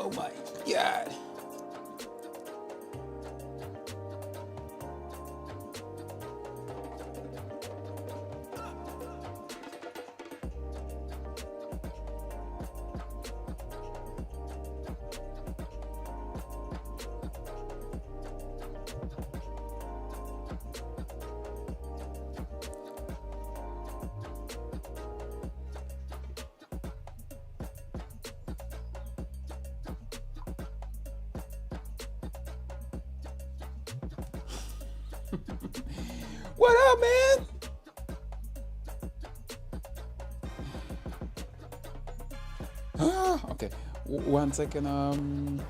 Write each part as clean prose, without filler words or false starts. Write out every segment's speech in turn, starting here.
Oh my God. What up, man? Okay, 1 second.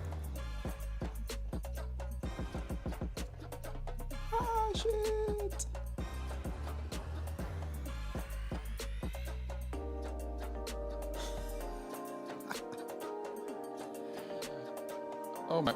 Shit. Oh my.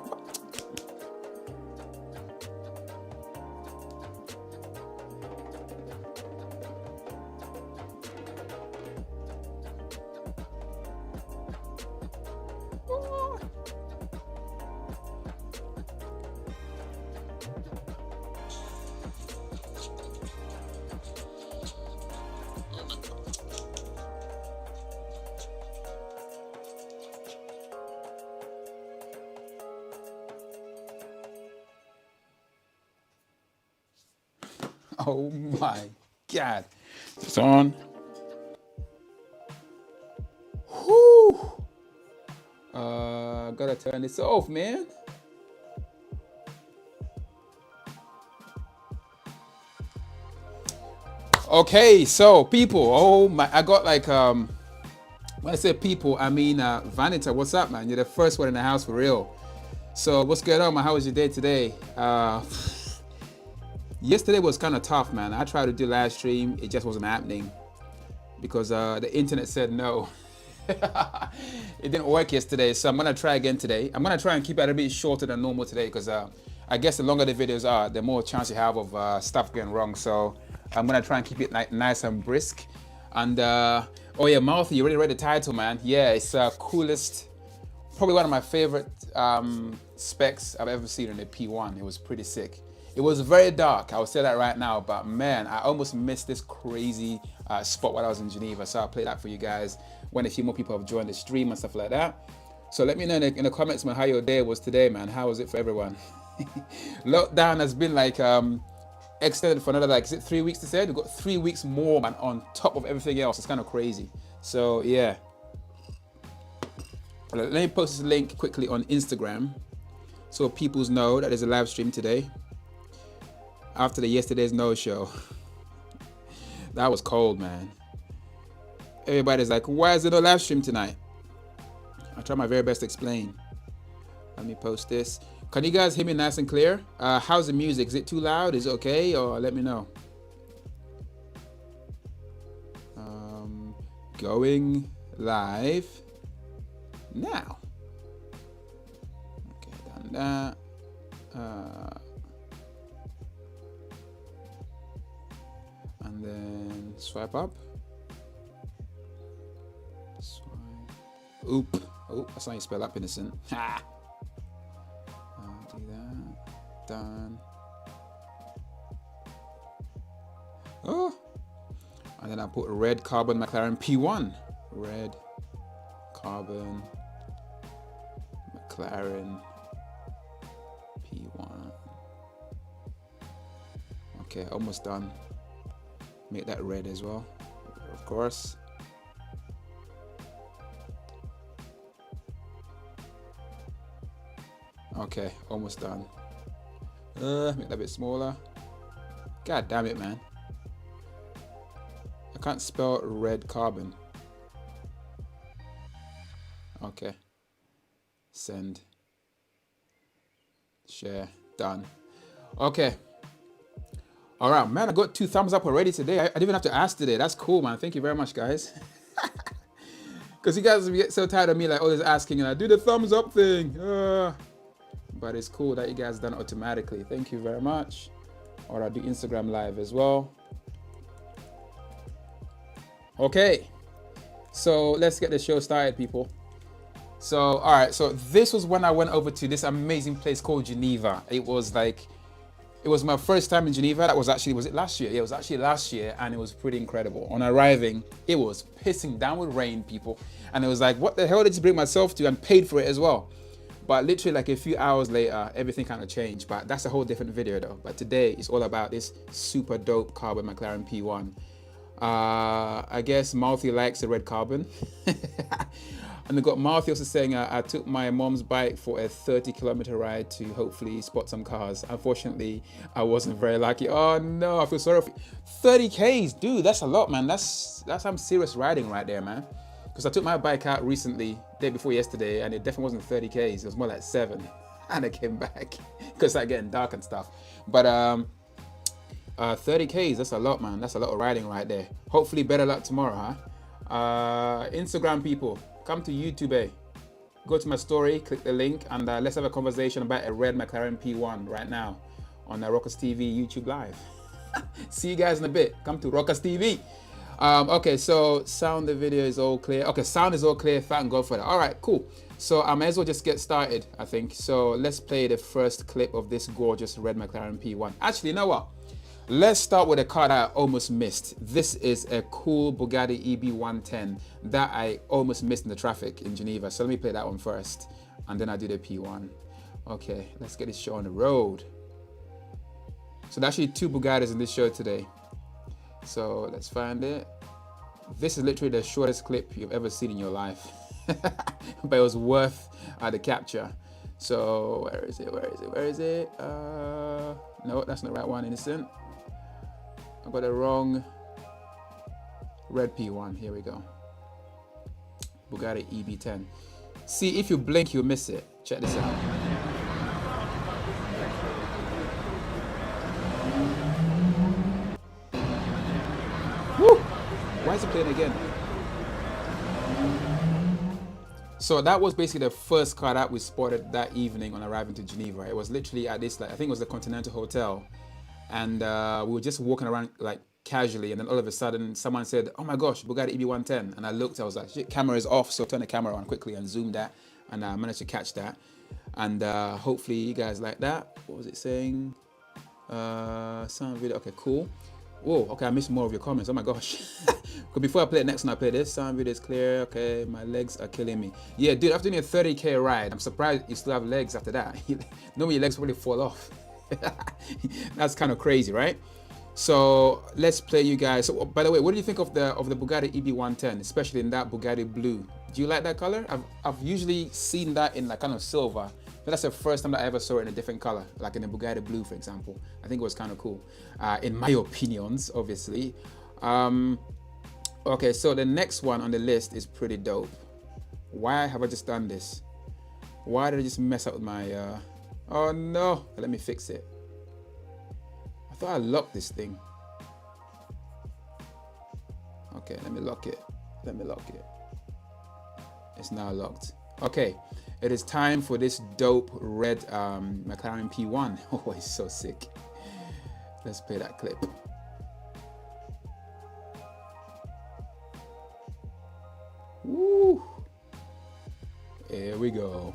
Oh my God. It's on. Whew. Gotta turn this off, man. Okay, so people, oh my, I got like, when I say people, I mean, Vanita, what's up, man? You're the first one in the house for real. So what's going on, man? How was your day today? Yesterday was kind of tough, man. I tried to do live stream. It just wasn't happening because the internet said no. It didn't work yesterday, so I'm going to try again today. I'm going to try and keep it a bit shorter than normal today because I guess the longer the videos are, the more chance you have of stuff going wrong. So I'm going to try and keep it nice and brisk. And, oh yeah, Mouthy, you already read the title, man. Yeah, it's coolest, probably one of my favorite specs I've ever seen in the P1. It was pretty sick. It was very dark, I will say that right now, but man, I almost missed this crazy spot while I was in Geneva, so I'll play that for you guys when a few more people have joined the stream and stuff like that. So let me know in the comments, man, how your day was today, man. How was it for everyone? Lockdown has been like extended for another, like, is it 3 weeks to say? We've got 3 weeks more, man, on top of everything else. It's kind of crazy. So yeah. Let me post this link quickly on Instagram so people know that there's a live stream today. After yesterday's no-show. That was cold, man. Everybody's like, why is there no live stream tonight? I'll try my very best to explain. Let me post this. Can you guys hear me nice and clear? How's the music? Is it too loud? Is it okay? Or let me know. Going live now. Okay, done that. And then swipe up. Swipe. Oop. Oh, that's how you spell up, innocent. Ha! I'll do that. Done. Oh. And then I'll put red carbon McLaren P1. Red carbon McLaren P1. Okay, almost done. Make that red as well, of course. Okay, almost done. Make that a bit smaller. God damn it, man. I can't spell red carbon. Okay. Send. Share. Done. Okay. All right, man, I got 2 thumbs up already today. I didn't even have to ask today. That's cool, man. Thank you very much, guys. Because you guys get so tired of me, like, always asking, and I do the thumbs up thing. But it's cool that you guys done it automatically. Thank you very much. Or I'll do Instagram live as well. Okay. So let's get the show started, people. So, all right. So this was when I went over to this amazing place called Geneva. It was my first time in Geneva. That was actually, was it last year? Yeah, it was actually last year, and it was pretty incredible. On arriving, it was pissing down with rain, people. And it was like, what the hell did I just bring myself to, and paid for it as well. But literally like a few hours later, everything kind of changed. But that's a whole different video though. But today it's all about this super dope carbon McLaren P1. I guess Malthy likes the red carbon. And we got Malthy also saying, I took my mom's bike for a 30-kilometer ride to hopefully spot some cars. Unfortunately, I wasn't very lucky. Oh no, I feel sorry for you. 30 Ks, dude, that's a lot, man. That's some serious riding right there, man. Because I took my bike out recently, day before yesterday, and it definitely wasn't 30 Ks. It was more like 7. And I came back because it's like getting dark and stuff. But 30 Ks, that's a lot, man. That's a lot of riding right there. Hopefully better luck tomorrow, huh? Instagram people, come to YouTube, eh? Go to my story, click the link, and let's have a conversation about a red McLaren P1 right now on Rockers TV YouTube Live. See you guys in a bit. Come to Rockers TV. Okay, so sound, the video is all clear. Okay, sound is all clear. Thank God for that. All right, cool. So I may as well just get started, I think. So let's play the first clip of this gorgeous red McLaren P1. Actually, you know what? Let's start with a car that I almost missed. This is a cool Bugatti EB110 that I almost missed in the traffic in Geneva. So let me play that one first, and then I do the P1. Okay, let's get this show on the road. So there's actually 2 Bugattis in this show today. So let's find it. This is literally the shortest clip you've ever seen in your life. But it was worth the capture. So where is it? Where is it? Where is it? No, that's not the right one, innocent. I got the wrong red P1. Here we go. Bugatti EB10. See, if you blink, you'll miss it. Check this out. Woo! Why is it playing again? So that was basically the first car that we spotted that evening on arriving to Geneva. It was literally at this, like, I think it was the Continental Hotel, and we were just walking around like casually, and then all of a sudden someone said, "Oh my gosh, Bugatti EB110," and I looked, I was like, "Shit, camera is off," so I turned the camera on quickly and zoomed that, and I managed to catch that, and hopefully you guys like that. What was it saying? Sound video. Okay, cool. Whoa, okay, I missed more of your comments. Oh my gosh. But before I play the next one, I play this. Sound video is clear. Okay, my legs are killing me. Yeah, dude, after doing a 30K ride, I'm surprised you still have legs after that. Normally your legs probably fall off. That's kind of crazy, right? So let's play you guys. So, by the way, what do you think of the Bugatti EB110, especially in that Bugatti blue? Do you like that color? I've usually seen that in like kind of silver. But that's the first time that I ever saw it in a different color, like in the Bugatti blue, for example. I think it was kind of cool, in my opinions, obviously. Okay, so the next one on the list is pretty dope. Why have I just done this? Why did I just mess up with my, oh no, let me fix it. I thought I locked this thing. Okay, let me lock it. Let me lock it. It's now locked. Okay, it is time for this dope red McLaren P1. Oh, it's so sick. Let's play that clip. Woo! Here we go.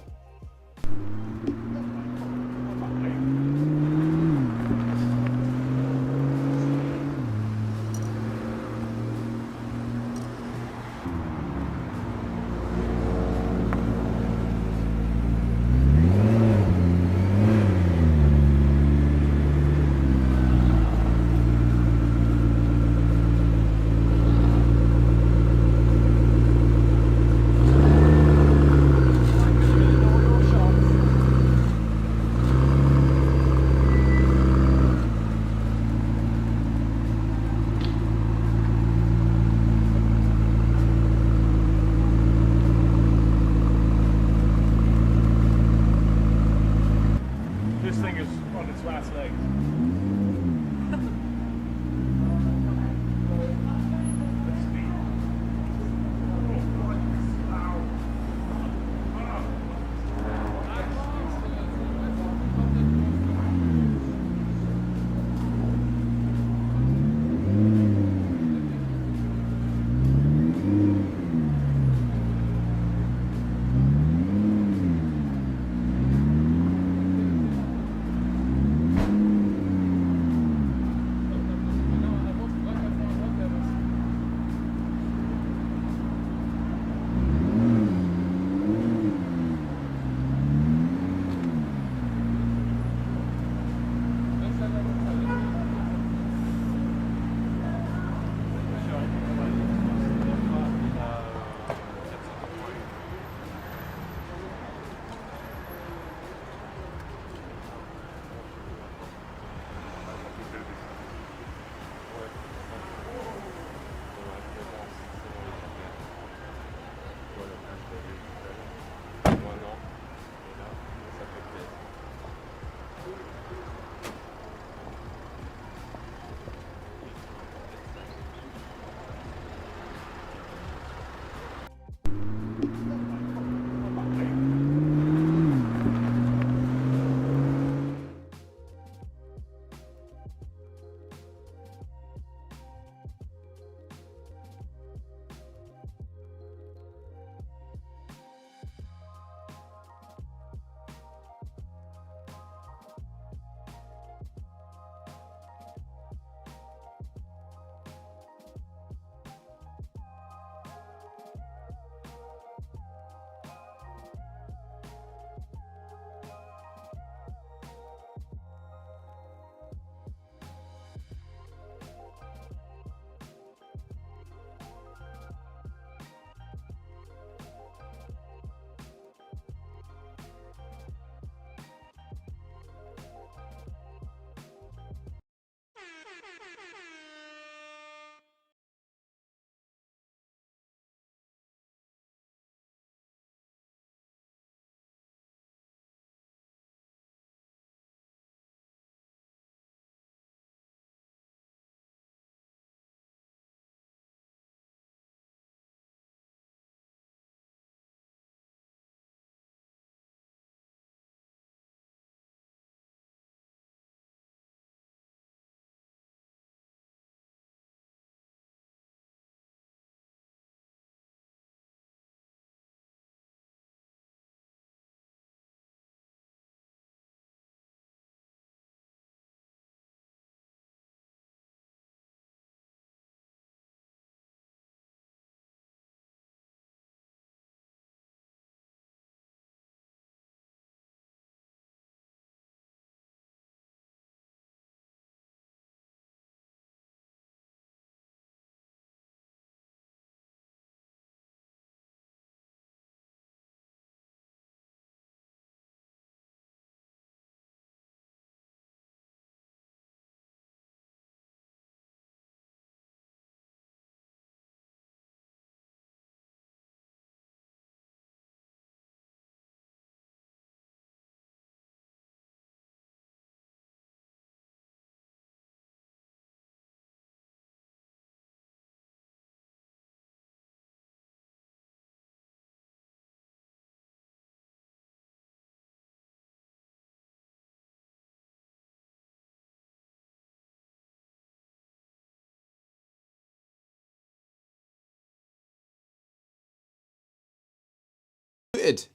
muted.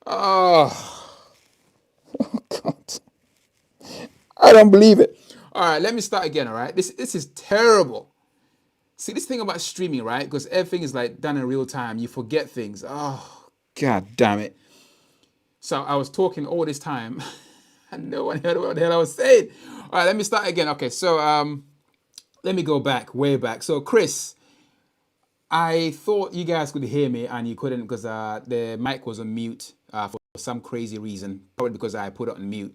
Oh, oh God. I don't believe it. All right, let me start again, all right? This is terrible. See, this thing about streaming, right? Because everything is like done in real time. You forget things. Oh, God damn it. So I was talking all this time and no one heard what the hell I was saying. All right, let me start again. Okay, so let me go back, way back. So Chris, I thought you guys could hear me and you couldn't because the mic was on mute for some crazy reason, probably because I put it on mute.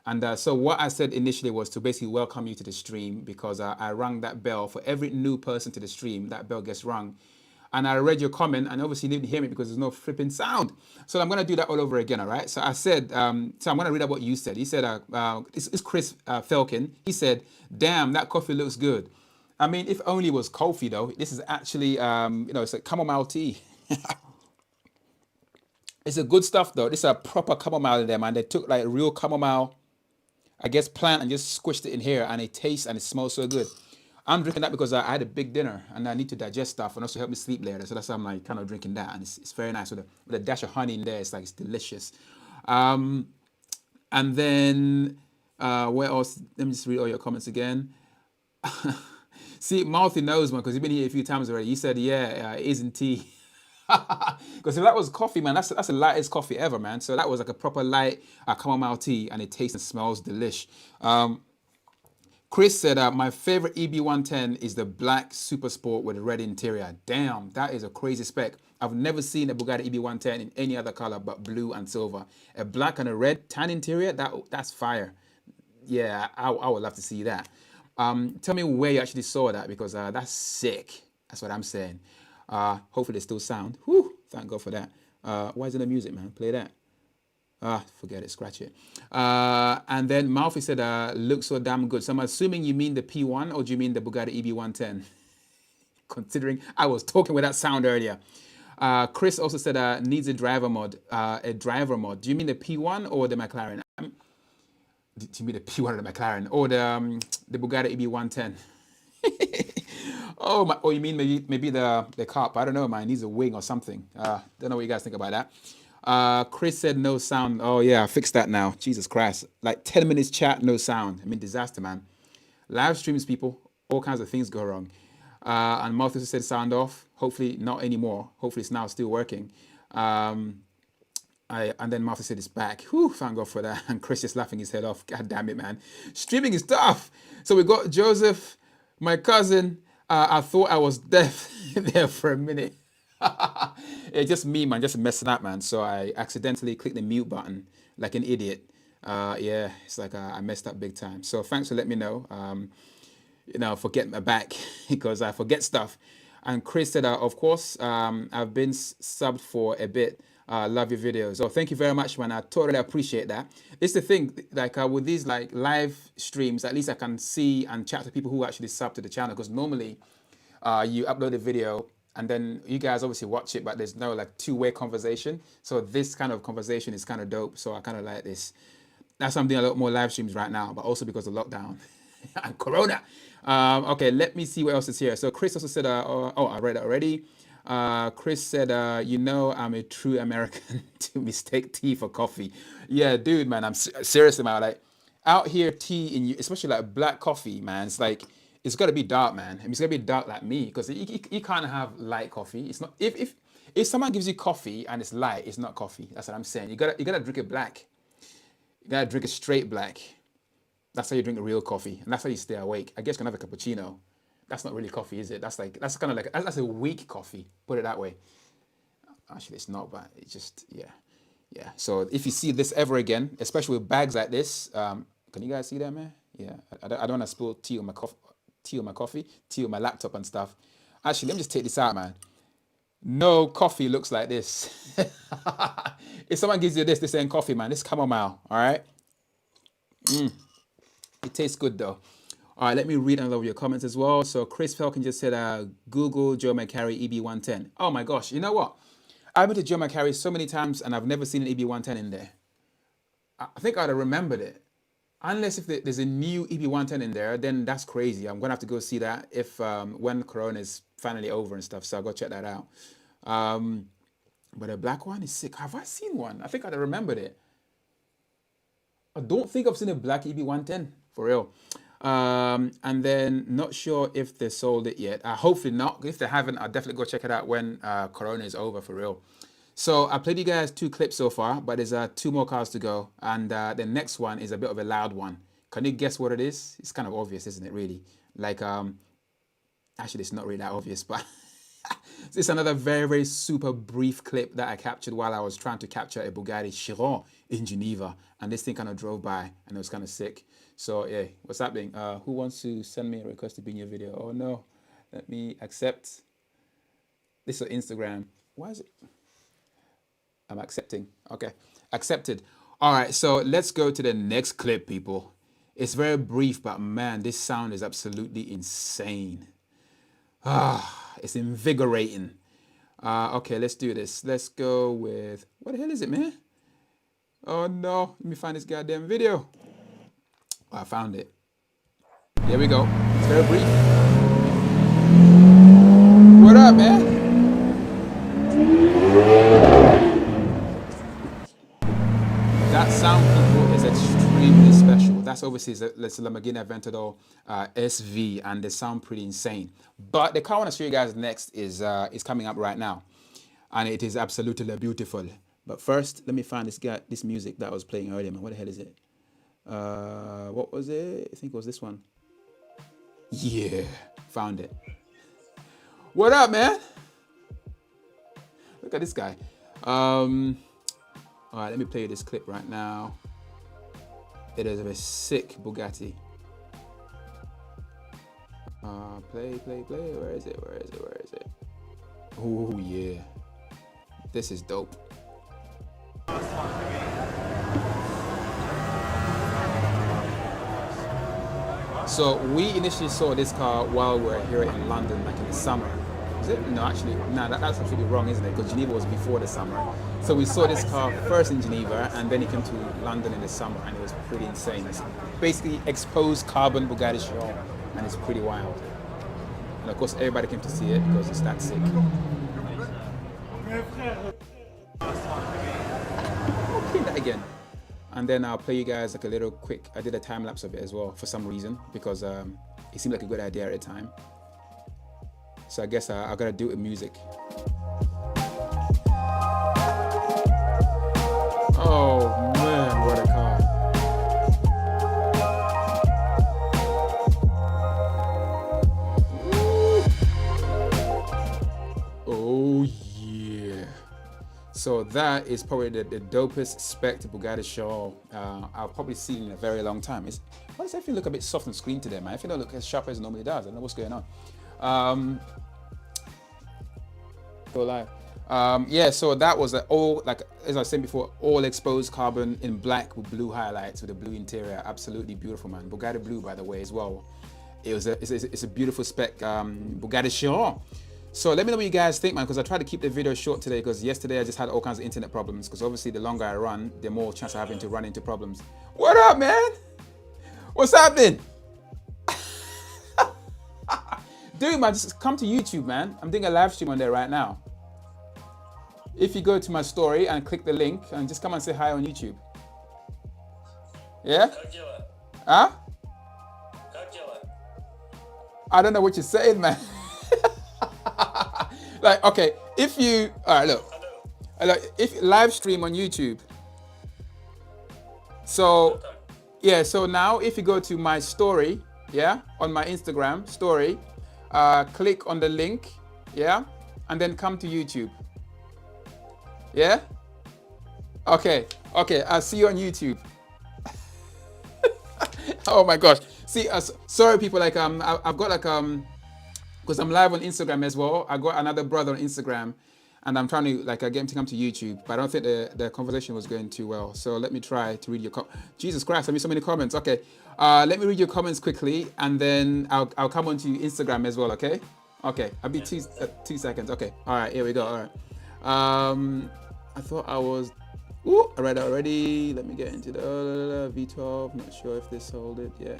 And so what I said initially was to basically welcome you to the stream because I rang that bell. For every new person to the stream, that bell gets rung. And I read your comment and obviously you didn't hear me because there's no flipping sound. So I'm going to do that all over again, all right? So I said, so I'm going to read out what you said. He said, it's Chris Felkin. He said, damn, that coffee looks good. I mean, if only it was coffee though. This is actually, it's a chamomile tea. It's a good stuff though. This is a proper chamomile in there, man. They took like real chamomile, I guess, plant and just squished it in here, and it tastes and it smells so good. I'm drinking that because I had a big dinner and I need to digest stuff and also help me sleep later. So that's why I'm like kind of drinking that, and it's very nice with a dash of honey in there. It's like it's delicious. Um, and then where else? Let me just read all your comments again. See, Malthy knows, man, because he's been here a few times already. He said, yeah, it isn't tea. Because if that was coffee, man, that's the lightest coffee ever, man. So that was like a proper light chamomile tea, and it tastes and smells delish. Chris said, my favorite EB110 is the black Super Sport with a red interior. Damn, that is a crazy spec. I've never seen a Bugatti EB110 in any other color but blue and silver. A black and a red tan interior, that's fire. Yeah, I would love to see that. Tell me where you actually saw that because that's sick. That's what I'm saying. Hopefully there's still sound. Whew, thank God for that. Why is there no music, man? Play that. Forget it, scratch it. And then Malfi said, looks so damn good. So I'm assuming you mean the P1 or do you mean the Bugatti EB110? Considering I was talking with that sound earlier. Chris also said, needs a driver mod. A driver mod. Do you mean the P1 or the McLaren? Do you mean the P1 or the McLaren? Or the Bugatti EB110? Oh, my, oh, you mean maybe the cop? I don't know, man. It needs a wing or something. Don't know what you guys think about that. Chris said no sound. Oh yeah, I fixed that now. Jesus Christ. Like 10 minutes chat, no sound. I mean, disaster, man. Live streams, people, all kinds of things go wrong. And Martha said sound off. Hopefully not anymore. Hopefully it's now still working. And then Martha said it's back. Whew, thank God for that. And Chris just laughing his head off. God damn it, man. Streaming is tough. So we got Joseph, my cousin. I thought I was deaf there for a minute. It's just me, man, just messing up, man. So I accidentally clicked the mute button like an idiot. Yeah, it's like I messed up big time. So thanks for letting me know. For getting my back because I forget stuff. And Chris said, of course, I've been subbed for a bit. Love your videos. Oh, thank you very much, man. I totally appreciate that. It's the thing, like with these like live streams, at least I can see and chat to people who actually sub to the channel. Because normally, you upload a video and then you guys obviously watch it, but there's no like two-way conversation. So this kind of conversation is kind of dope. So I kind of like this. That's why I'm doing a lot more live streams right now, but also because of lockdown and Corona. Okay, let me see what else is here. So Chris also said, I read it already. Chris said, I'm a true American to mistake tea for coffee. Yeah, dude, man, I'm serious about like out here tea in you, especially like black coffee, man. It's like it's got to be dark, man. I mean, it's got to be dark like me because you can't have light coffee. It's not if someone gives you coffee and it's light, it's not coffee. That's what I'm saying. You gotta drink it black. You gotta drink it straight black. That's how you drink a real coffee, and that's how you stay awake. I guess you can have a cappuccino. That's not really coffee, is it? That's kind of like that's a weak coffee. Put it that way. Actually, it's not, but it's just yeah. So if you see this ever again, especially with bags like this, can you guys see that, man? Yeah, I don't want to spill tea on my coffee, tea on my laptop and stuff. Actually, let me just take this out, man. No coffee looks like this. If someone gives you this ain't coffee, man. This chamomile, all right? It tastes good though. All right, let me read another of your comments as well. So Chris Falcon just said, Google Joe McCarry EB110. Oh my gosh, you know what? I've been to Joe McCarry so many times and I've never seen an EB110 in there. I think I'd have remembered it. Unless if there's a new EB110 in there, then that's crazy. I'm gonna have to go see that if when Corona is finally over and stuff. So I'll go check that out. But a black one is sick. Have I seen one? I think I remembered it. I don't think I've seen a black EB110 for real. And then not sure if they sold it yet. Hopefully not. If they haven't, I'll definitely go check it out when Corona is over for real. So I played you guys 2 clips so far, but there's 2 more cars to go. And the next one is a bit of a loud one. Can you guess what it is? It's kind of obvious, isn't it, really? Like, actually, it's not really that obvious, but it's another very, very super brief clip that I captured while I was trying to capture a Bugatti Chiron in Geneva. And this thing kind of drove by, and it was kind of sick. So, yeah, what's happening? Who wants to send me a request to be in your video? Oh, no. Let me accept. This is Instagram. Why is it? I'm accepting. Okay, accepted. All right, so let's go to the next clip, people. It's very brief, but man, this sound is absolutely insane. It's invigorating. Okay, let's do this. Let's go with, what the hell is it, man? Oh no, let me find this goddamn video. Oh, I found it. There we go. It's very brief. What up, man? That sound, people, is extremely special. That's obviously it's a Lamborghini Aventador SV, and they sound pretty insane. But the car I want to show you guys next is coming up right now, and it is absolutely beautiful. But first, let me find this music that I was playing earlier, man. What the hell is it? What was it? I think it was this one. Yeah, found it. What up, man? Look at this guy. All right, let me play you this clip right now. It is a sick Bugatti. Play. Where is it? Oh, yeah. This is dope. So we initially saw this car while we were here in London, like in the summer. Is it? No, actually, no, that's actually wrong, isn't it? Because Geneva was before the summer. So we saw this car first in Geneva, and then it came to London in the summer, and it was pretty insane. It's basically exposed carbon Bugatti Chiron, and it's pretty wild. And of course, everybody came to see it because it's that sick. I'll play that again. And then I'll play you guys like a little quick, I did a time lapse of it as well for some reason, because it seemed like a good idea at the time. So I guess I gotta do it with music. Oh man, what a car. Oh yeah. So that is probably the dopest spec Bugatti Chiron I'll probably see in a very long time. Why does everything look a bit soft on screen today, man? I feel it look as sharp as it normally does. I don't know what's going on. Go live. Yeah, so that was all, like as I said before, all exposed carbon in black with blue highlights with a blue interior. Absolutely beautiful, man. Bugatti blue, by the way, as well. It's a beautiful spec Bugatti Chiron. So let me know what you guys think, man, because I tried to keep the video short today because yesterday I just had all kinds of internet problems, because obviously the longer I run, the more chance I have to run into problems. What up, man? What's happening? Dude, man, just come to YouTube, man. I'm doing a live stream on there right now. If you go to my story and click the link and just come and say hi on YouTube. Yeah? Huh? I don't know what you're saying, man. Like, okay, if you, all right, look, if live stream on YouTube. So, yeah, so now if you go to my story, yeah, on my Instagram story, click on the link, yeah, and then come to YouTube. Yeah? Okay, I'll see you on YouTube. Oh my gosh. See, sorry people, like I've got like because I'm live on Instagram as well. I got another brother on Instagram, and I'm trying to like get him to come to YouTube, but I don't think the conversation was going too well. So let me try to read your Jesus Christ, I made so many comments. Okay, let me read your comments quickly, and then I'll come onto Instagram as well. Okay, I'll be 2 seconds. Okay, all right, here we go. All right. I thought I was. Ooh, I read it already. Let me get into the V12. Not sure if they sold it yet.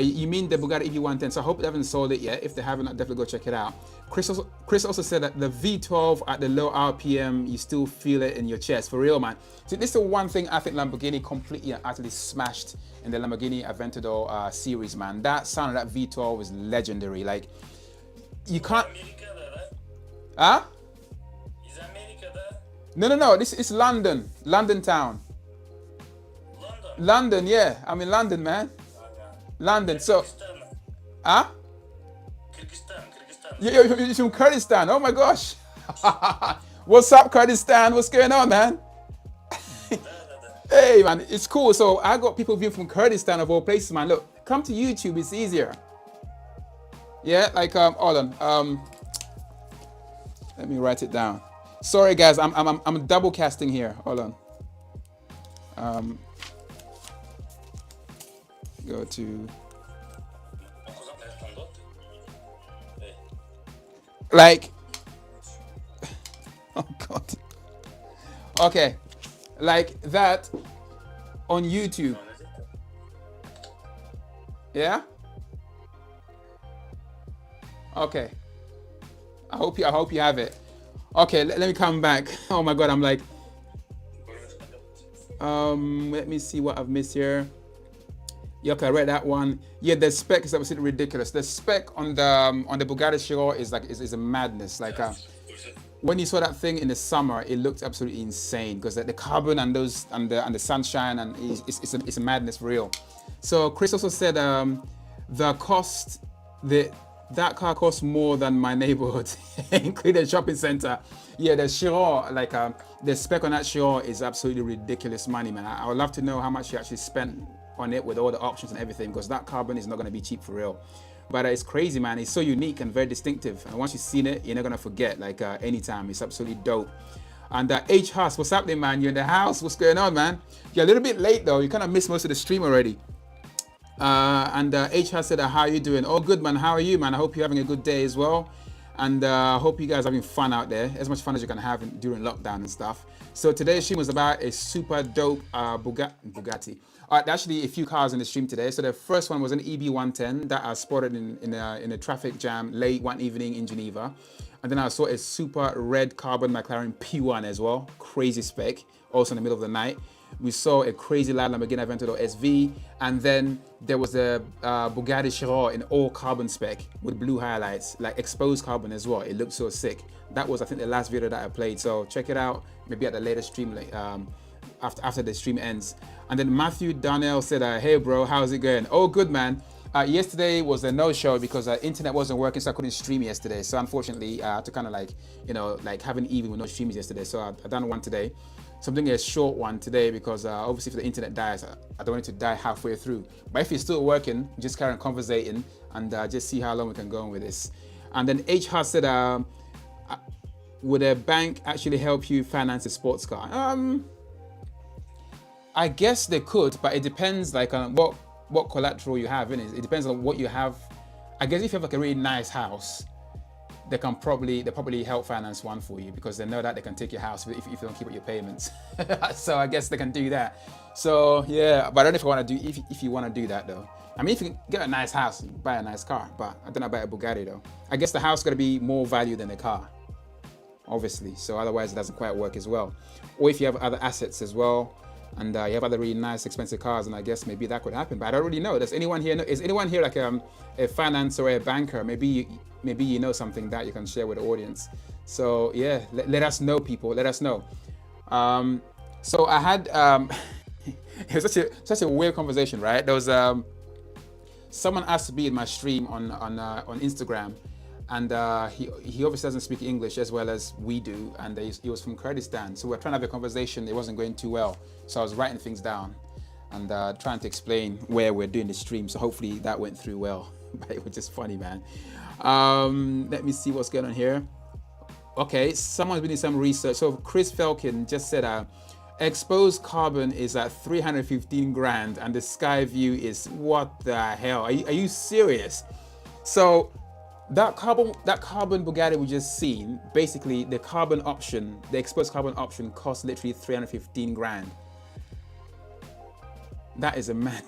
You mean the Bugatti EP110? So I hope they haven't sold it yet. If they haven't, I'll definitely go check it out. Chris also said that the V12 at the low RPM, you still feel it in your chest. For real, man. So this is the one thing I think Lamborghini completely and utterly smashed in the Lamborghini Aventador series, man. That sound of that V12 is legendary. Like, you can't... Huh? No. This is London. London town. London, yeah. I'm in London, man. London. So, huh? You're from Kurdistan. Oh my gosh. What's up, Kurdistan? What's going on, man? Hey, man, it's cool. So I got people viewing from Kurdistan of all places, man. Look, come to YouTube. It's easier. Yeah, like hold on. Let me write it down. Sorry, guys. I'm double casting here. Hold on. Go to. Like, oh God. Okay, like that on YouTube. Yeah. Okay. I hope you have it. Okay, let me come back. Oh my God, I'm like, let me see what I've missed here. Yeah, okay, I read that one. Yeah, the spec is absolutely ridiculous. The spec on the Bugatti Chiron is like is a madness. Like when you saw that thing in the summer, it looked absolutely insane because the carbon and those and the sunshine and it's a madness for real. So Chris also said the cost that car costs more than my neighborhood, including the shopping center. Yeah, the Chiron, like the spec on that Chiron is absolutely ridiculous money, man. I would love to know how much you actually spent on it with all the options and everything, because that carbon is not going to be cheap for real. But it's crazy, man. It's so unique and very distinctive. And once you've seen it, you're not going to forget, like anytime. It's absolutely dope. And H Huss, what's happening, man? You're in the house. What's going on, man? You're a little bit late, though. You kind of missed most of the stream already. And H Huss said, how are you doing? Oh, good, man. How are you, man? I hope you're having a good day as well. And I hope you guys are having fun out there, as much fun as you can have during lockdown and stuff. So today's stream was about a super dope Bugatti. Actually, a few cars in the stream today. So the first one was an EB110 that I spotted in a traffic jam late one evening in Geneva. And then I saw a super red carbon McLaren P1 as well. Crazy spec, also in the middle of the night. We saw a crazy loud Lamborghini Aventador SV, and then there was a Bugatti Chiron in all carbon spec with blue highlights, like exposed carbon as well. It looked so sick. That was, I think, the last video that I played. So check it out, maybe at the later stream, after the stream ends. And then Matthew Darnell said, hey bro, how's it going? Oh, good, man. Yesterday was a no-show because internet wasn't working, so I couldn't stream yesterday. So unfortunately, I had to kind of like have an evening with no streams yesterday. So I done one today. So I'm doing a short one today because obviously if the internet dies, I don't want it to die halfway through. But if it's still working, just carry on conversating and just see how long we can go on with this. And then H Huss said, would a bank actually help you finance a sports car? I guess they could, but it depends like on what collateral you have in it. It depends on what you have. I guess if you have like a really nice house, they probably help finance one for you because they know that they can take your house if you don't keep up your payments. So I guess they can do that. So yeah, but I don't know if I want to do if you want to do that though. I mean, if you get a nice house, buy a nice car, but I don't know about a Bugatti though. I guess the house got to be more value than the car, obviously. So otherwise it doesn't quite work as well. Or if you have other assets as well, and you have other really nice expensive cars, and I guess maybe that could happen, but I don't really know. Is anyone here like a finance or a banker? Maybe you know something that you can share with the audience. So yeah, let us know, people. Let us know. So I had it was such a weird conversation, right? There was someone asked to be in my stream on Instagram, and he obviously doesn't speak English as well as we do, and he was from Kurdistan. So we're trying to have a conversation. It wasn't going too well, so I was writing things down and trying to explain where we're doing the stream. So hopefully that went through well. But it was just funny, man. Let me see what's going on here. Okay, someone's been doing some research. So Chris Felkin just said exposed carbon is at 315 grand and the sky view is what the hell? Are you serious? So That carbon Bugatti we just seen, basically the carbon option, the exposed carbon option costs literally 315 grand. That is a mad.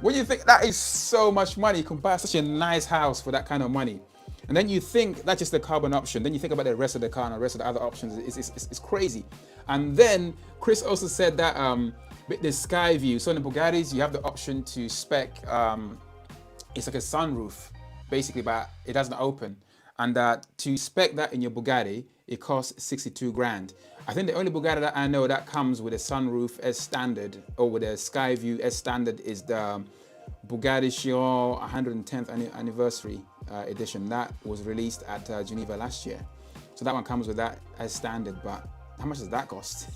When you think that is so much money, you can buy such a nice house for that kind of money. And then you think that's just the carbon option. Then you think about the rest of the car and the rest of the other options. It's crazy. And then Chris also said that with the sky view, so in the Bugattis, you have the option to spec, it's like a sunroof, basically, but it doesn't open. And to spec that in your Bugatti, it costs 62 grand. I think the only Bugatti that I know that comes with a sunroof as standard, or with a sky view as standard, is the Bugatti Chiron 110th anniversary edition. That was released at Geneva last year. So that one comes with that as standard, but how much does that cost?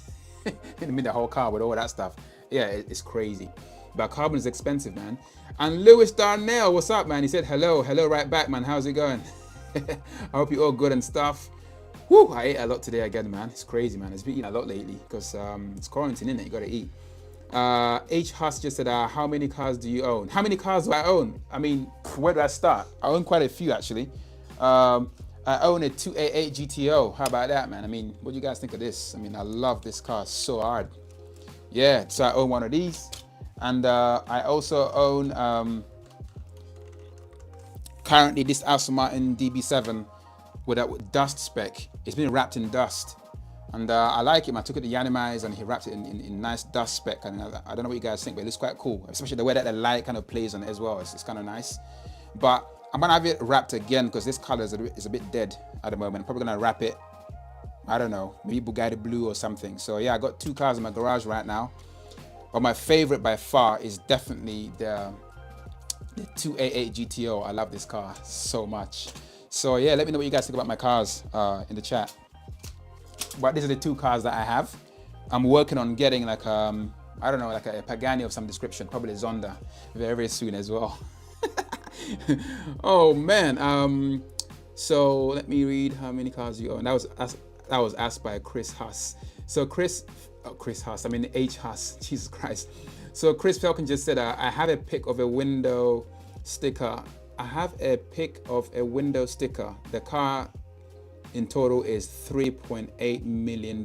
I mean, the whole car with all that stuff. Yeah, it's crazy. But carbon is expensive, man. And Lewis Darnell, what's up, man? He said, hello right back, man. How's it going? I hope you're all good and stuff. Whew, I ate a lot today again, man. It's crazy, man. It's been eating a lot lately because it's quarantine, isn't it? You gotta eat. H. Huss just said, how many cars do you own? How many cars do I own? I mean, where do I start? I own quite a few, actually. I own a 288 GTO. How about that, man? I mean, what do you guys think of this? I mean, I love this car so hard. Yeah, so I own one of these. And I also own currently this Aston Martin DB7 with that dust spec. It's been wrapped in dust. And I like it. I took it to Yanimais and he wrapped it in nice dust spec. And I don't know what you guys think, but it looks quite cool. Especially the way that the light kind of plays on it as well. It's kind of nice. But I'm gonna have it wrapped again because this color is a bit dead at the moment. I'm probably gonna wrap it, I don't know, maybe Bugatti blue or something. So yeah, I got two cars in my garage right now. But my favorite by far is definitely the 288 GTO. I love this car so much. So yeah, let me know what you guys think about my cars in the chat. But these are the two cars that I have. I'm working on getting like I don't know, like a Pagani of some description, probably a Zonda very soon as well. Oh man. So let me read how many cars you own. That was asked by Chris Huss. So Chris Huss, I mean H Huss, Jesus Christ. So Chris Falcon just said, I have a pic of a window sticker. I have a pic of a window sticker. The car in total is $3.8 million.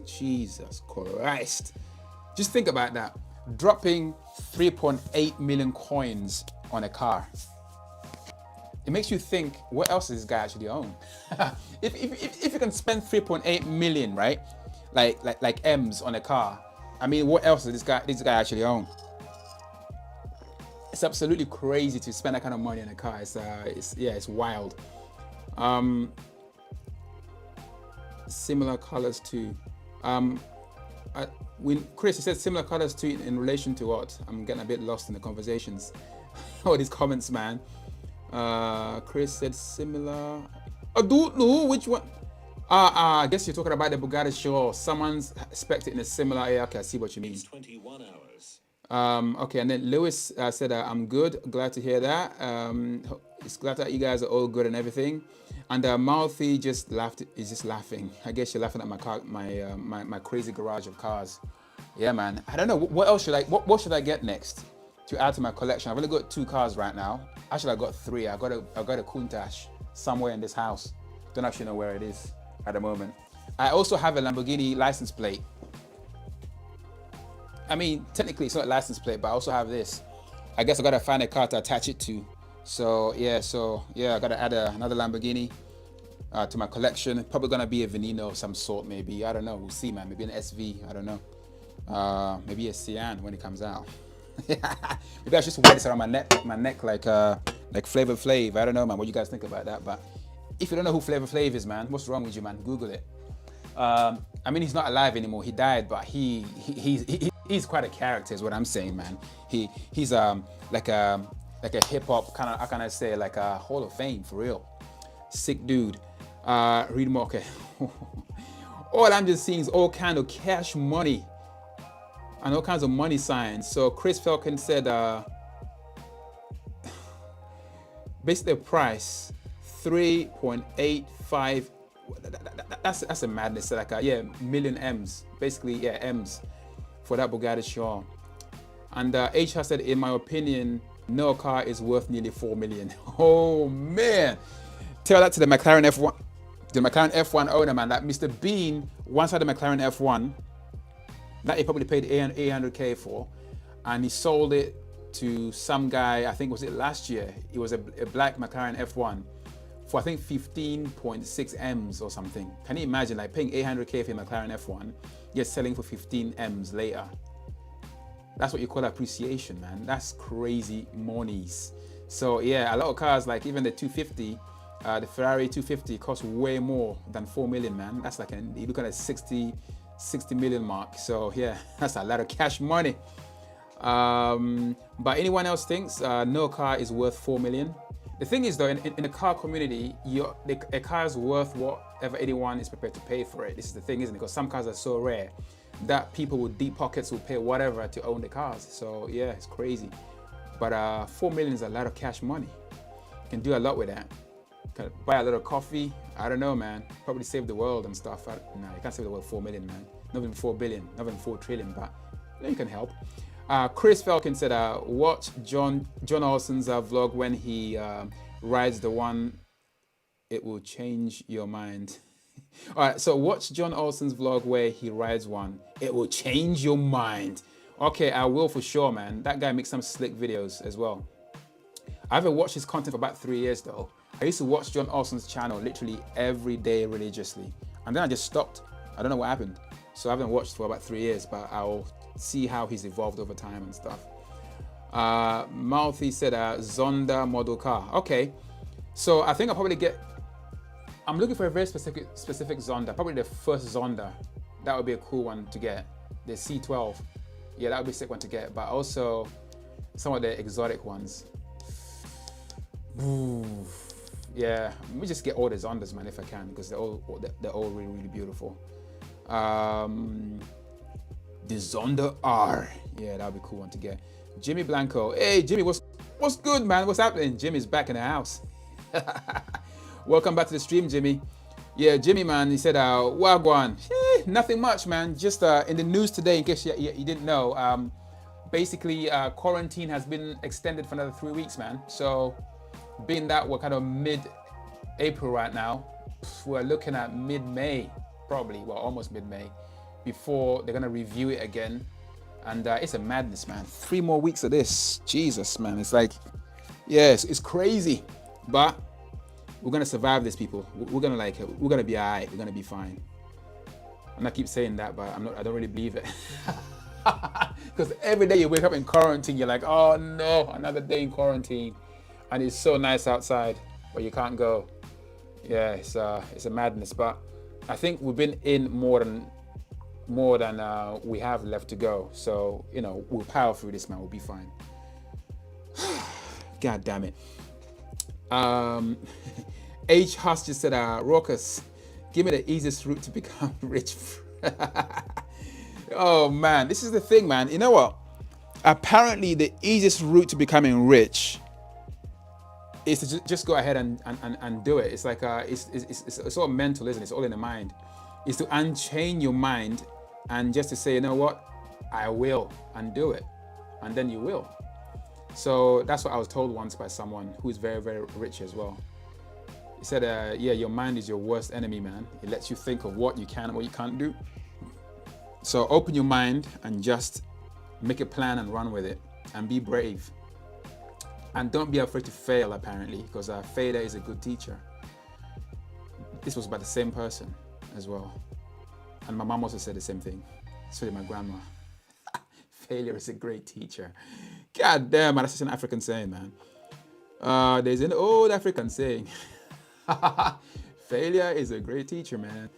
Jesus Christ. Just think about that. Dropping 3.8 million coins on a car. It makes you think, what else does this guy actually own? if you can spend 3.8 million, right? Like M's on a car. I mean, what else does this guy actually own? It's absolutely crazy to spend that kind of money on a car. It's wild. Similar colors too. When Chris said similar colors too in relation to what? I'm getting a bit lost in the conversations. All these comments, man. Chris said similar. I don't know which one. I guess you're talking about the Bugatti Chiron. Someone's spec'd it in a similar. Yeah, okay, I see what you mean. It's 21 hours. Okay, and then Lewis said, I'm good. Glad to hear that. It's glad that you guys are all good and everything. And Mouthy just laughed. Is just laughing. I guess you're laughing at my car, my crazy garage of cars. Yeah, man. I don't know. What else should I? What should I get next to add to my collection? I've only got 2 cars right now. Actually, I got 3. I got a Countach somewhere in this house. Don't actually know where it is at the moment. I also have a Lamborghini license plate. I mean, technically it's not a license plate, but I also have this. I guess I gotta find a car to attach it to. So yeah, I gotta add another Lamborghini to my collection. Probably gonna be a Veneno of some sort, maybe. I don't know. We'll see, man. Maybe an SV. I don't know. Maybe a Cyan when it comes out. Maybe I should just wear this around my neck like Flavor Flav. I don't know, man. What you guys think about that? But if you don't know who Flavor Flav is, man, what's wrong with you, man? Google it. I mean, he's not alive anymore. He died, but he's quite a character, is what I'm saying, man. He's like a hip hop kind of, how can I say, like a Hall of Fame for real. Sick dude. Read more. Okay. All I'm just seeing is all kind of cash money and all kinds of money signs. So Chris Falcon said, basically the price 3.85. That's a madness. Like million M's, basically, M's for that Bugatti Chiron. And H has said, in my opinion, No car is worth nearly 4 million. Oh man. Tell that to the McLaren F1. The McLaren F1 owner, man. That Mr. Bean once had a McLaren F1 that he probably paid 800k for, and he sold it to some guy, I think was it last year. It was a black McLaren F1 for I think 15.6 M's or something. Can you imagine, like paying 800k for a McLaren F1, yet selling for 15 M's later? That's what you call appreciation, man. That's crazy monies. So yeah, a lot of cars, like even the 250, the Ferrari 250 costs way more than 4 million, man. That's like, you look at a 60 million mark. So yeah, that's a lot of cash money. But anyone else thinks no car is worth 4 million? The thing is though, in the car community, a car is worth whatever anyone is prepared to pay for it. This is the thing, isn't it? Because some cars are so rare that people with deep pockets will pay whatever to own the cars. So yeah, it's crazy. But 4 million is a lot of cash money. You can do a lot with that. Can buy a little coffee. I don't know, man. Probably save the world and stuff. No, you can't save the world 4 million, man. Not even 4 billion, not even 4 trillion, but you can help. Chris Falcon said, watch John Olsen's vlog when he rides the one. It will change your mind. All right, so watch John Olsen's vlog where he rides one. It will change your mind. Okay, I will for sure, man. That guy makes some slick videos as well. I haven't watched his content for about 3 years though. I used to watch John Olsen's channel literally every day religiously. And then I just stopped. I don't know what happened. So I haven't watched for about 3 years, but I'll see how he's evolved over time and stuff. Mouthy said Zonda model car. Okay, so I think I'll probably I'm looking for a very specific Zonda, probably the first Zonda. That would be a cool one to get. The C12. Yeah, that would be a sick one to get, but also some of the exotic ones. Ooh. Yeah, let me just get all the Zondas, man, if I can, because they're all really, really beautiful. The Zonda R. Yeah, that would be a cool one to get. Jimmy Blanco. Hey, Jimmy, what's good, man? What's happening? Jimmy's back in the house. Welcome back to the stream, Jimmy. Yeah, Jimmy, man, he said, Wagwan. Nothing much, man. Just in the news today, in case you didn't know, basically quarantine has been extended for another 3 weeks, man. So being that we're kind of mid-April right now, we're looking at mid-May, probably, well, almost mid-May, before they're gonna review it again. And it's a madness, man. 3 more weeks of this. Jesus, man. It's like, yes, it's crazy. But we're gonna survive this, people. We're gonna be all right. We're gonna be fine. And I keep saying that, but I don't really believe it. Because every day you wake up in quarantine, you're like, oh no, another day in quarantine. And it's so nice outside, but you can't go. Yeah, it's a madness. But I think we've been in more than we have left to go. So, you know, we'll power through this, man. We'll be fine. God damn it. H. Huss just said, Raucus, give me the easiest route to become rich. Oh man, this is the thing, man. You know what? Apparently the easiest route to becoming rich is to just go ahead and do it. It's like it's all mental, isn't it? It's all in the mind. Is to unchain your mind and just to say, you know what, I will, and do it, and then you will. So that's what I was told once by someone who is very, very rich as well. He said, yeah, your mind is your worst enemy, man. It lets you think of what you can and what you can't do. So open your mind and just make a plan and run with it, and be brave. And don't be afraid to fail, apparently, because failure is a good teacher. This was by the same person as well. And my mom also said the same thing. So did my grandma. Failure is a great teacher. God damn, man, that's just an African saying, man. There's an old African saying. Failure is a great teacher, man.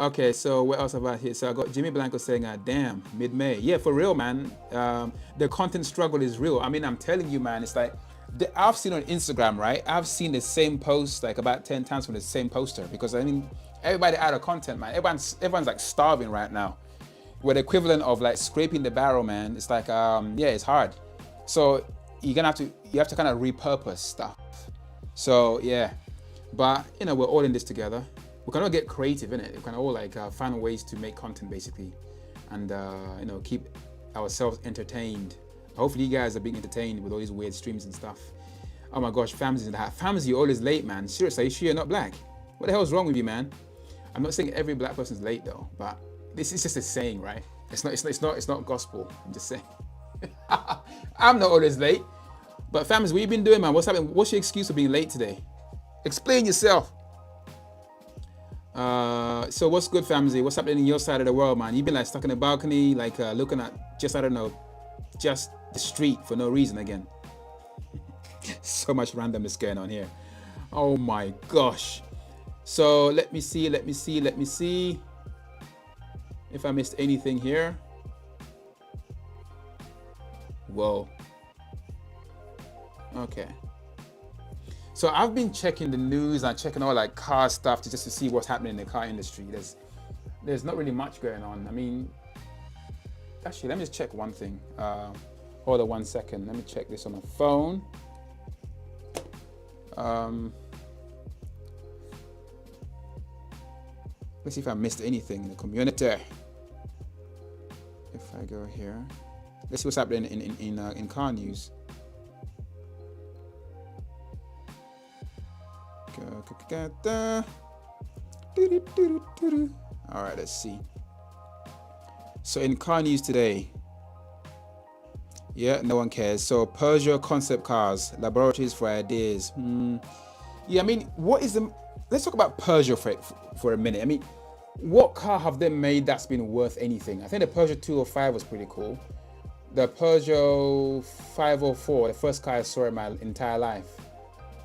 Okay, so what else have I here? So I got Jimmy Blanco saying, damn, mid-May. Yeah, for real, man. The content struggle is real. I mean, I'm telling you, man, it's like, I've seen on Instagram, right? I've seen the same post like about 10 times from the same poster, because I mean, everybody out of content, man. Everyone's like starving right now. We're the equivalent of like scraping the barrel, man. It's like, yeah, it's hard. So you have to kind of repurpose stuff. So yeah, but you know, we're all in this together. We can all get creative in it. We can all like find ways to make content basically, and you know, keep ourselves entertained Hopefully you guys are being entertained with all these weird streams and stuff. Oh my gosh, Fam's in the hat. Fam's, you're always late, man. Seriously, are you sure you're not black? What the hell is wrong with you, man? I'm not saying every black person's late though, but this is just a saying, right? It's not gospel. I'm just saying. I'm not always late. But Fams, what you been doing, man? What's happening? What's your excuse for being late today? Explain yourself. So what's good, family? What's happening in your side of the world, man? You've been like stuck in the balcony, like looking at just, I don't know, just the street for no reason again. So much randomness going on here. Oh my gosh. So let me see if I missed anything here. Whoa. Okay. So I've been checking the news and checking all like car stuff just to see what's happening in the car industry. There's not really much going on. I mean, actually, let me just check one thing. Hold on 1 second. Let me check this on my phone. Let's see if I missed anything in the community. If I go here, let's see what's happening in car news. All right, let's see. So in car news today, yeah, no one cares. So Peugeot concept cars, laboratories for ideas. Yeah, I mean, what is the? Let's talk about Peugeot for a minute. I mean, what car have they made that's been worth anything? I think the Peugeot 205 was pretty cool. The Peugeot 504, the first car I saw in my entire life.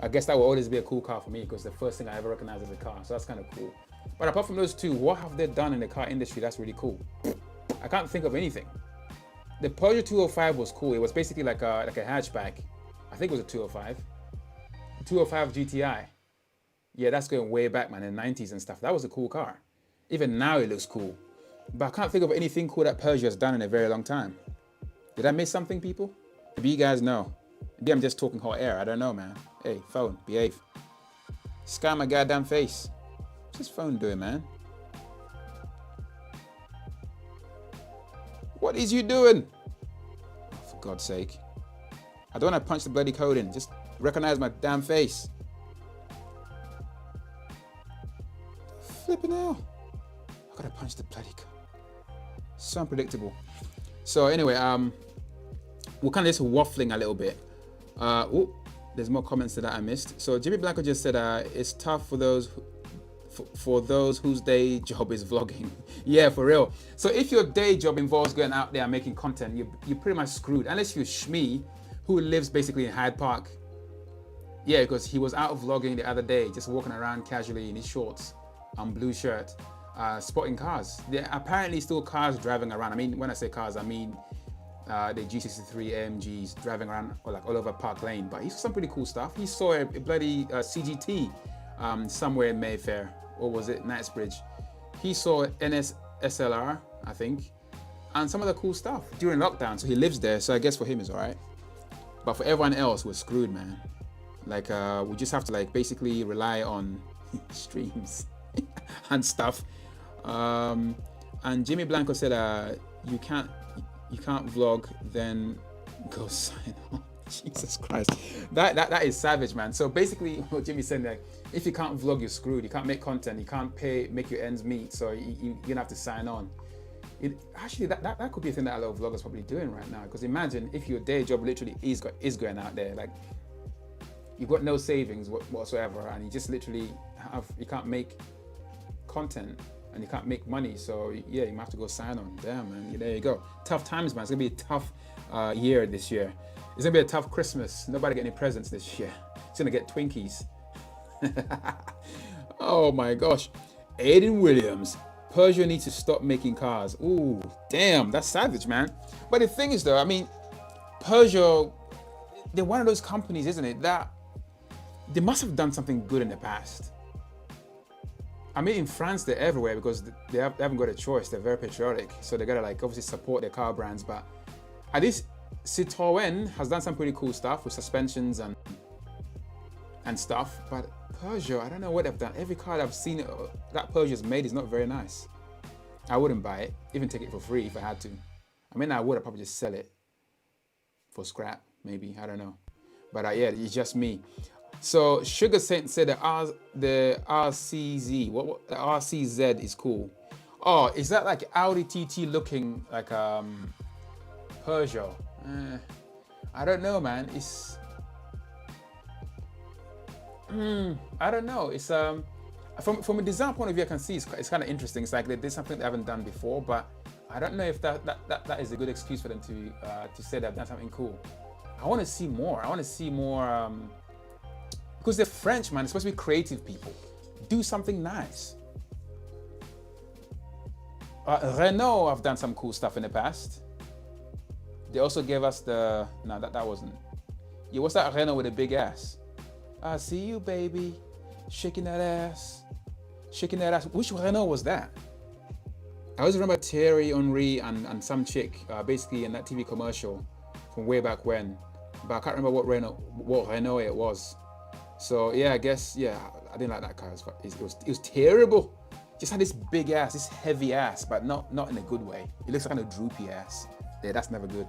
I guess that will always be a cool car for me because the first thing I ever recognized as a car. So that's kind of cool. But apart from those two, what have they done in the car industry that's really cool? I can't think of anything. The Peugeot 205 was cool. It was basically like a hatchback. I think it was a 205. 205 GTI. Yeah, that's going way back, man, in the 90s and stuff. That was a cool car. Even now it looks cool. But I can't think of anything cool that Peugeot has done in a very long time. Did I miss something, people? Maybe you guys know. Maybe I'm just talking hot air. I don't know, man. Hey, phone, behave. Sky my goddamn face. What's this phone doing, man? What is you doing? Oh, for God's sake. I don't want to punch the bloody code in. Just recognize my damn face. Flipping hell. I gotta punch the bloody code. So unpredictable. So anyway, we're kind of just waffling a little bit. There's more comments that I missed. So Jimmy Blanco just said it's tough for those whose day job is vlogging. Yeah, for real. So if your day job involves going out there and making content, you're pretty much screwed. Unless you're Shmi, who lives basically in Hyde Park. Yeah, because he was out vlogging the other day, just walking around casually in his shorts and blue shirt, spotting cars. There are apparently still cars driving around. I mean, when I say cars, I mean the G63 AMGs driving around all over Park Lane. But he saw some pretty cool stuff. He saw a bloody CGT somewhere in Mayfair, or was it Knightsbridge? He saw NS SLR, I think, and some other cool stuff during lockdown. So he lives there, so I guess for him it's all right. But for everyone else, we're screwed, man. Like we just have to like basically rely on streams and stuff. And Jimmy Blanco said, you can't vlog, then go sign on. Jesus Christ, that is savage, man. So basically, what Jimmy's saying, like, if you can't vlog, you're screwed. You can't make content. You can't make your ends meet. So you're gonna have to sign on. Actually, that could be a thing that a lot of vloggers probably doing right now. Because imagine if your day job literally is going out there, like you've got no savings whatsoever, and you just literally you can't make content and you can't make money. So yeah, you might have to go sign on. Damn, man. There you go. Tough times, man. It's gonna be a tough year this year. It's gonna be a tough Christmas. Nobody get any presents this year. It's gonna get Twinkies. Oh my gosh. Aiden Williams. Peugeot needs to stop making cars. Ooh, damn, that's savage, man. But the thing is though, I mean, Peugeot, they're one of those companies, isn't it, that they must have done something good in the past. I mean, in France, they're everywhere because they haven't got a choice. They're very patriotic. So they gotta like obviously support their car brands. But at least Citroën has done some pretty cool stuff with suspensions and stuff. But Peugeot, I don't know what they've done. Every car that I've seen that Peugeot's made is not very nice. I wouldn't buy it, even take it for free if I had to. I mean, I would, I'd probably just sell it. for scrap, maybe, I don't know. But yeah, it's just me. So Sugar Saint said the RCZ, the RCZ is cool. Oh, is that like Audi TT looking like Peugeot? I don't know, man. It's I don't know. It's from a design point of view, I can see it's kind of interesting. It's like they did something they haven't done before, but I don't know if that is a good excuse for them to say they've done something cool. I want to see more. I want to see more because they're French, man. They're supposed to be creative people. Do something nice. Renault have done some cool stuff in the past. They also gave us the that wasn't. Yeah, what's that Renault with a big ass? I see you, baby, shaking that ass, shaking that ass. Which Renault was that? I always remember Thierry Henry and some chick basically in that TV commercial from way back when, but I can't remember what Renault it was. So yeah, I guess I didn't like that car. It was terrible. Just had this big ass, this heavy ass, but not in a good way. It looks like kind of droopy ass. Yeah, that's never good.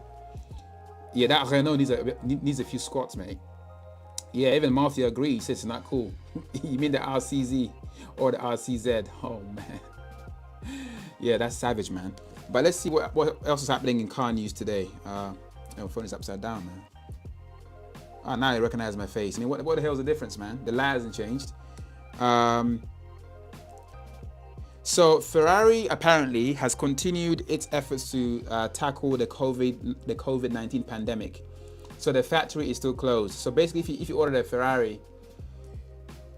Yeah, that Renault needs a few squats, mate. Yeah, even Matthew agrees. He says it's not cool. You mean the RCZ or the RCZ? Oh man. Yeah, that's savage, man. But let's see what else is happening in car news today. My phone is upside down, man. Oh, now they recognize my face. I mean, what the hell is the difference, man? The light hasn't changed. So Ferrari apparently has continued its efforts to tackle the COVID-19 pandemic. So the factory is still closed. So basically, if you order a Ferrari,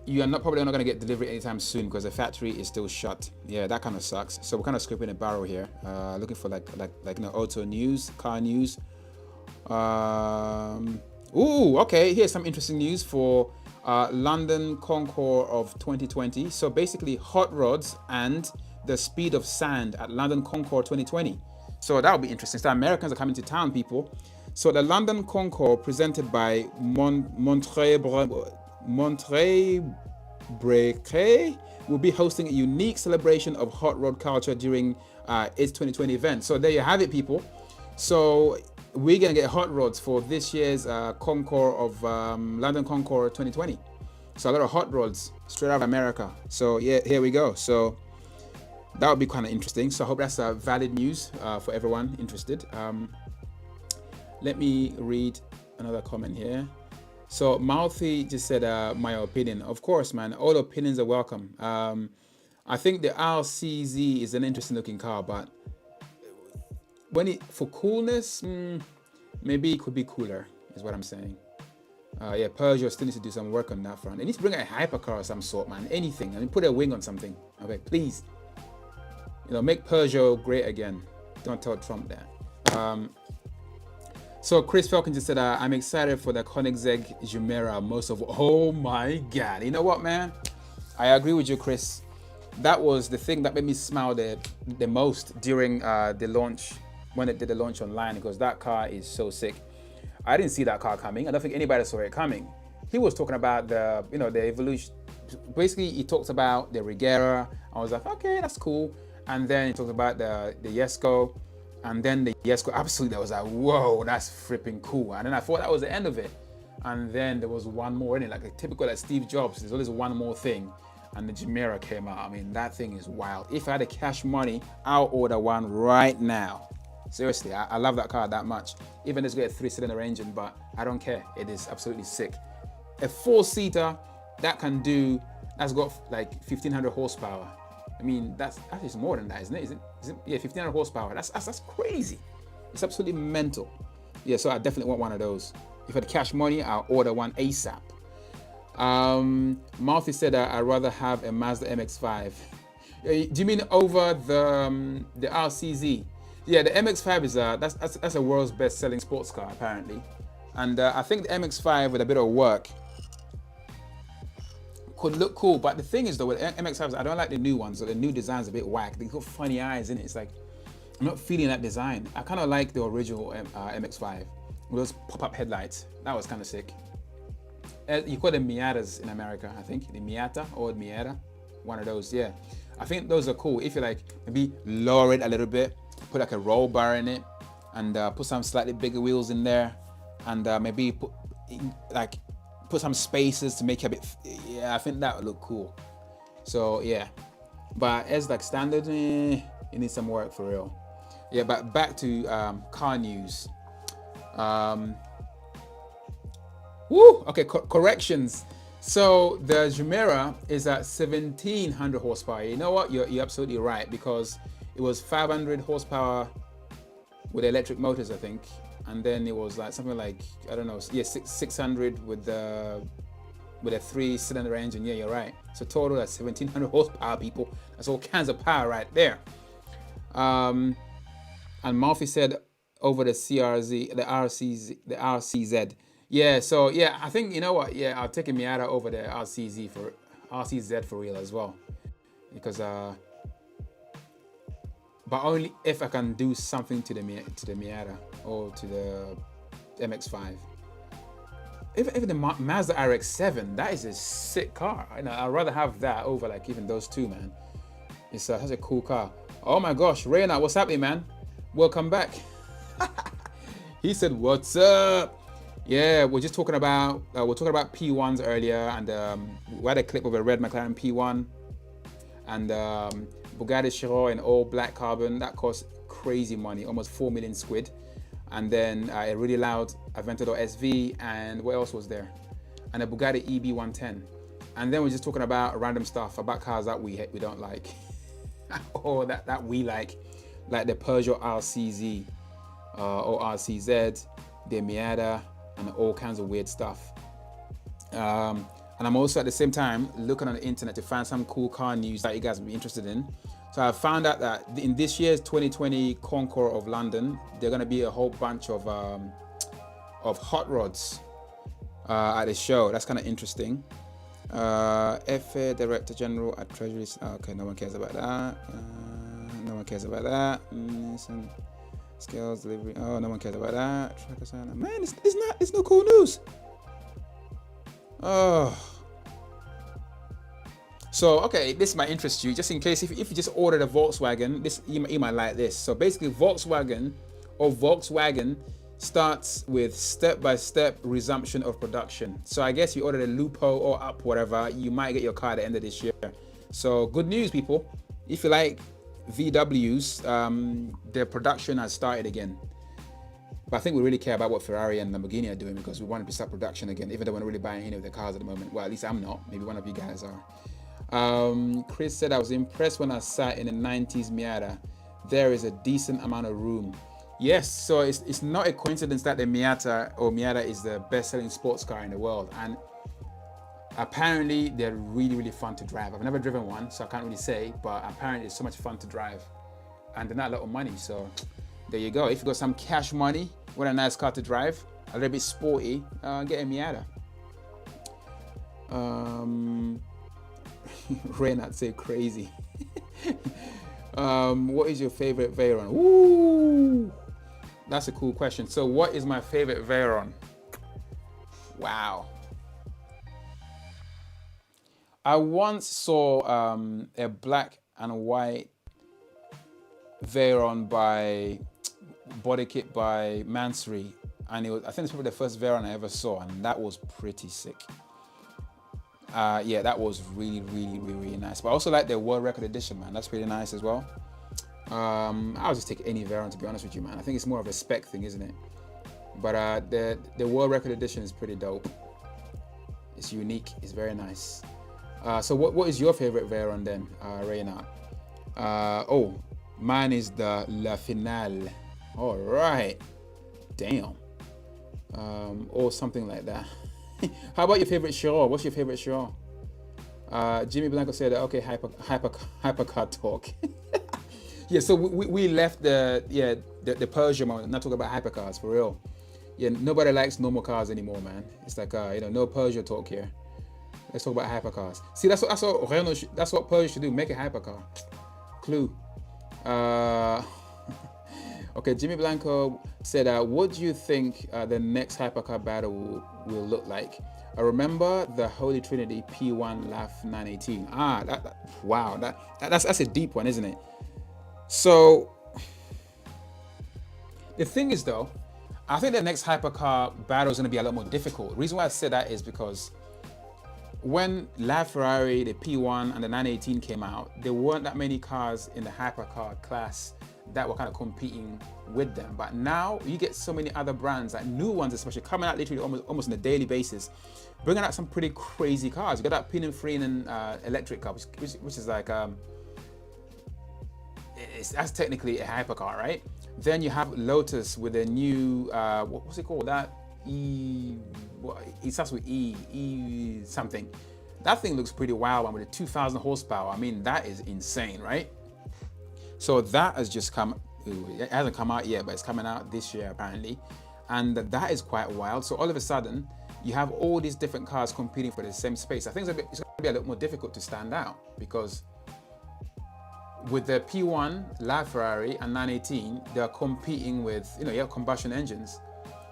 you are probably not going to get delivery anytime soon because the factory is still shut. Yeah, that kind of sucks. So we're kind of scraping a barrel here, looking for like auto news, car news. Ooh, okay. Here's some interesting news for London Concours of 2020. So basically, hot rods and the speed of sand at London Concours 2020. So that will be interesting. So Americans are coming to town, people. So the London Concours, presented by Montre Brequet, will be hosting a unique celebration of hot rod culture during its 2020 event. So there you have it, people. So we're gonna get hot rods for this year's Concours of London Concours 2020. So a lot of hot rods straight out of America. So yeah, here we go. So that would be kind of interesting. So I hope that's valid news for everyone interested. Let me read another comment here. So Mouthy just said, my opinion. Of course, man, all opinions are welcome. I think the RCZ is an interesting looking car, but for coolness, maybe it could be cooler, is what I'm saying. Yeah, Peugeot still needs to do some work on that front. They need to bring a hypercar of some sort, man. Anything. I mean, put a wing on something. Okay, please. Make Peugeot great again. Don't tell Trump that. So Chris Falcon just said, I'm excited for the Koenigsegg Jumeirah most of all. Oh my God. You know what, man? I agree with you, Chris. That was the thing that made me smile the most during the launch, when it did the launch online, because that car is so sick. I didn't see that car coming. I don't think anybody saw it coming. He was talking about the evolution. Basically, he talks about the Regera. I was like, okay, that's cool. And then he talked about the Jesko. And then the Jesko, absolutely, I was like, whoa, that's fripping cool. And then I thought that was the end of it. And then there was one more in it, like a typical like Steve Jobs. There's always one more thing. And the Jumeirah came out. I mean, that thing is wild. If I had the cash money, I'll order one right now. Seriously, I love that car that much. Even it's got a 3-cylinder engine, but I don't care. It is absolutely sick. A 4-seater that's got like 1,500 horsepower. I mean, that is more than that, isn't it? Yeah, 1,500 horsepower. That's crazy. It's absolutely mental. Yeah, so I definitely want one of those. If I had cash money, I'll order one ASAP. Martha said I'd rather have a Mazda MX-5. Do you mean over the RCZ? Yeah, the MX-5 is that's a world's best-selling sports car apparently, and I think the MX-5 with a bit of work could look cool. But the thing is though, with MX-5s, I don't like the new ones. So the new design's a bit whack. They got funny eyes in it. It's like I'm not feeling that design. I kind of like the original MX-5 with those pop-up headlights. That was kind of sick. You call them Miatas in America, I think. The Miata or Miata, one of those. Yeah, I think those are cool. If you like, maybe lower it a little bit, put like a roll bar in it, and put some slightly bigger wheels in there. and maybe put some spaces to make it a bit. Yeah, I think that would look cool. So yeah, but as like standard, it needs some work for real. Yeah, but back to car news. Okay, corrections. So the Geneva is at 1700 horsepower. You know what? You're absolutely right, because it was 500 horsepower with electric motors, I think, and then it was like something like, I don't know, yeah, 600 with a 3-cylinder engine. Yeah, you're right. So total that's 1700 horsepower, people. That's all kinds of power right there. And Murphy said over the CRZ, the RCZ. Yeah, so yeah, I think, you know what? Yeah, I'll take a Miata over the RCZ for real as well, because but only if I can do something to the Miata or to the MX-5. Even the Mazda RX-7, that is a sick car. I'd rather have that over like even those two, man. It's such a cool car. Oh my gosh, Rayna, what's happening, man? Welcome back. He said, "What's up?" Yeah, we're just talking about P1s earlier, and we had a clip of a red McLaren P1 and Bugatti Chiron in all black carbon. That cost crazy money, almost 4 million squid. And then a really loud Aventador SV, and what else was there? And a Bugatti EB110. And then we're just talking about random stuff, about cars that we don't like, or that we like the Peugeot RCZ or RCZ, the Miata, and all kinds of weird stuff. And I'm also at the same time looking on the internet to find some cool car news that you guys would be interested in. So I found out that in this year's 2020 Concours of London, there are going to be a whole bunch of hot rods at the show. That's kind of interesting. FA Director General at Treasury. Okay, no one cares about that. No one cares about that. Scales delivery. Oh, no one cares about that. Tracker sign. Man, it's no cool news. Oh. So, okay, this might interest you, just in case if you just ordered a Volkswagen, you might like this. So basically, Volkswagen starts with step-by-step resumption of production. So I guess you ordered a Lupo or up, whatever, you might get your car at the end of this year. So good news, people. If you like VWs, their production has started again. But I think we really care about what Ferrari and Lamborghini are doing, because we want to start production again, even though we're not really buying any of the cars at the moment. Well, at least I'm not. Maybe one of you guys are. Chris said, I was impressed when I sat in a 90s Miata. There is a decent amount of room. Yes, so it's not a coincidence that the Miata is the best-selling sports car in the world. And apparently, they're really, really fun to drive. I've never driven one, so I can't really say, but apparently it's so much fun to drive. And they're not a lot of money, so there you go. If you got some cash money, want a nice car to drive, a little bit sporty, get a Miata. Reynard say crazy. What is your favorite Veyron? Ooh, that's a cool question. So what is my favorite Veyron? Wow. I once saw a black and white Veyron body kit by Mansory, and I think it's probably the first Veyron I ever saw, and that was pretty sick. Yeah, that was really, really, really, really nice. But I also like the World Record Edition, man. That's pretty nice as well. I'll just take any Veyron, to be honest with you, man. I think it's more of a spec thing, isn't it? But the World Record Edition is pretty dope. It's unique. It's very nice. So what is your favorite Veyron then, Reynard? Oh, mine is the La Finale. All right. Damn. Or something like that. How about your favorite Chiron? What's your favorite Chiron? Jimmy Blanco said, okay, hypercar talk. Yeah, so we left the Peugeot moment, not talking about hypercars, for real. Yeah, nobody likes normal cars anymore, man. It's like, no Peugeot talk here. Let's talk about hypercars. See, that's what Renault that's what Peugeot should do, make a hypercar. Clue. Okay, Jimmy Blanco said, what do you think the next hypercar battle will look like? I remember the Holy Trinity P1 LAF 918. Wow, that's a deep one, isn't it? So, the thing is though, I think the next hypercar battle is going to be a lot more difficult. The reason why I say that is because when LaFerrari, the P1 and the 918 came out, there weren't that many cars in the hypercar class that were kind of competing with them. But now you get so many other brands, like new ones especially, coming out literally almost on a daily basis, bringing out some pretty crazy cars. You got that Pininfarina electric car, which is like, that's technically a hypercar, right? Then you have Lotus with a new, what's it called? That it starts with E something. That thing looks pretty wild, and with a 2,000 horsepower. I mean, that is insane, right? So that has just come, it hasn't come out yet, but it's coming out this year apparently. And that is quite wild. So all of a sudden, you have all these different cars competing for the same space. I think it's going to be a little more difficult to stand out, because with the P1, LaFerrari and 918, they're competing with, you have combustion engines.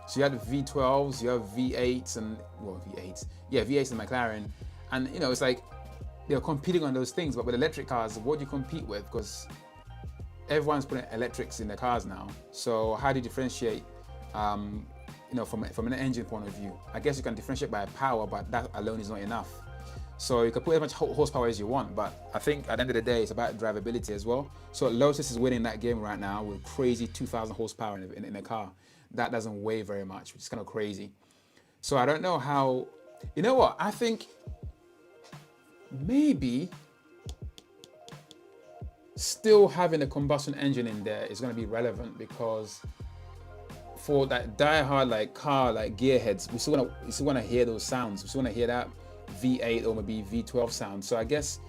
So you have V12s, you have V8s and, V8s and McLaren. And, it's like they're competing on those things. But with electric cars, what do you compete with? Because everyone's putting electrics in their cars now. So how do you differentiate, from an engine point of view? I guess you can differentiate by power, but that alone is not enough. So you can put as much horsepower as you want, but I think at the end of the day, it's about drivability as well. So Lotus is winning that game right now with crazy 2,000 horsepower in a car. That doesn't weigh very much, which is kind of crazy. So I don't know how, you know what? I think maybe still having a combustion engine in there is going to be relevant, because for that die-hard car gearheads, we still want to hear those sounds. We still want to hear that V8 or maybe V12 sound. So I guess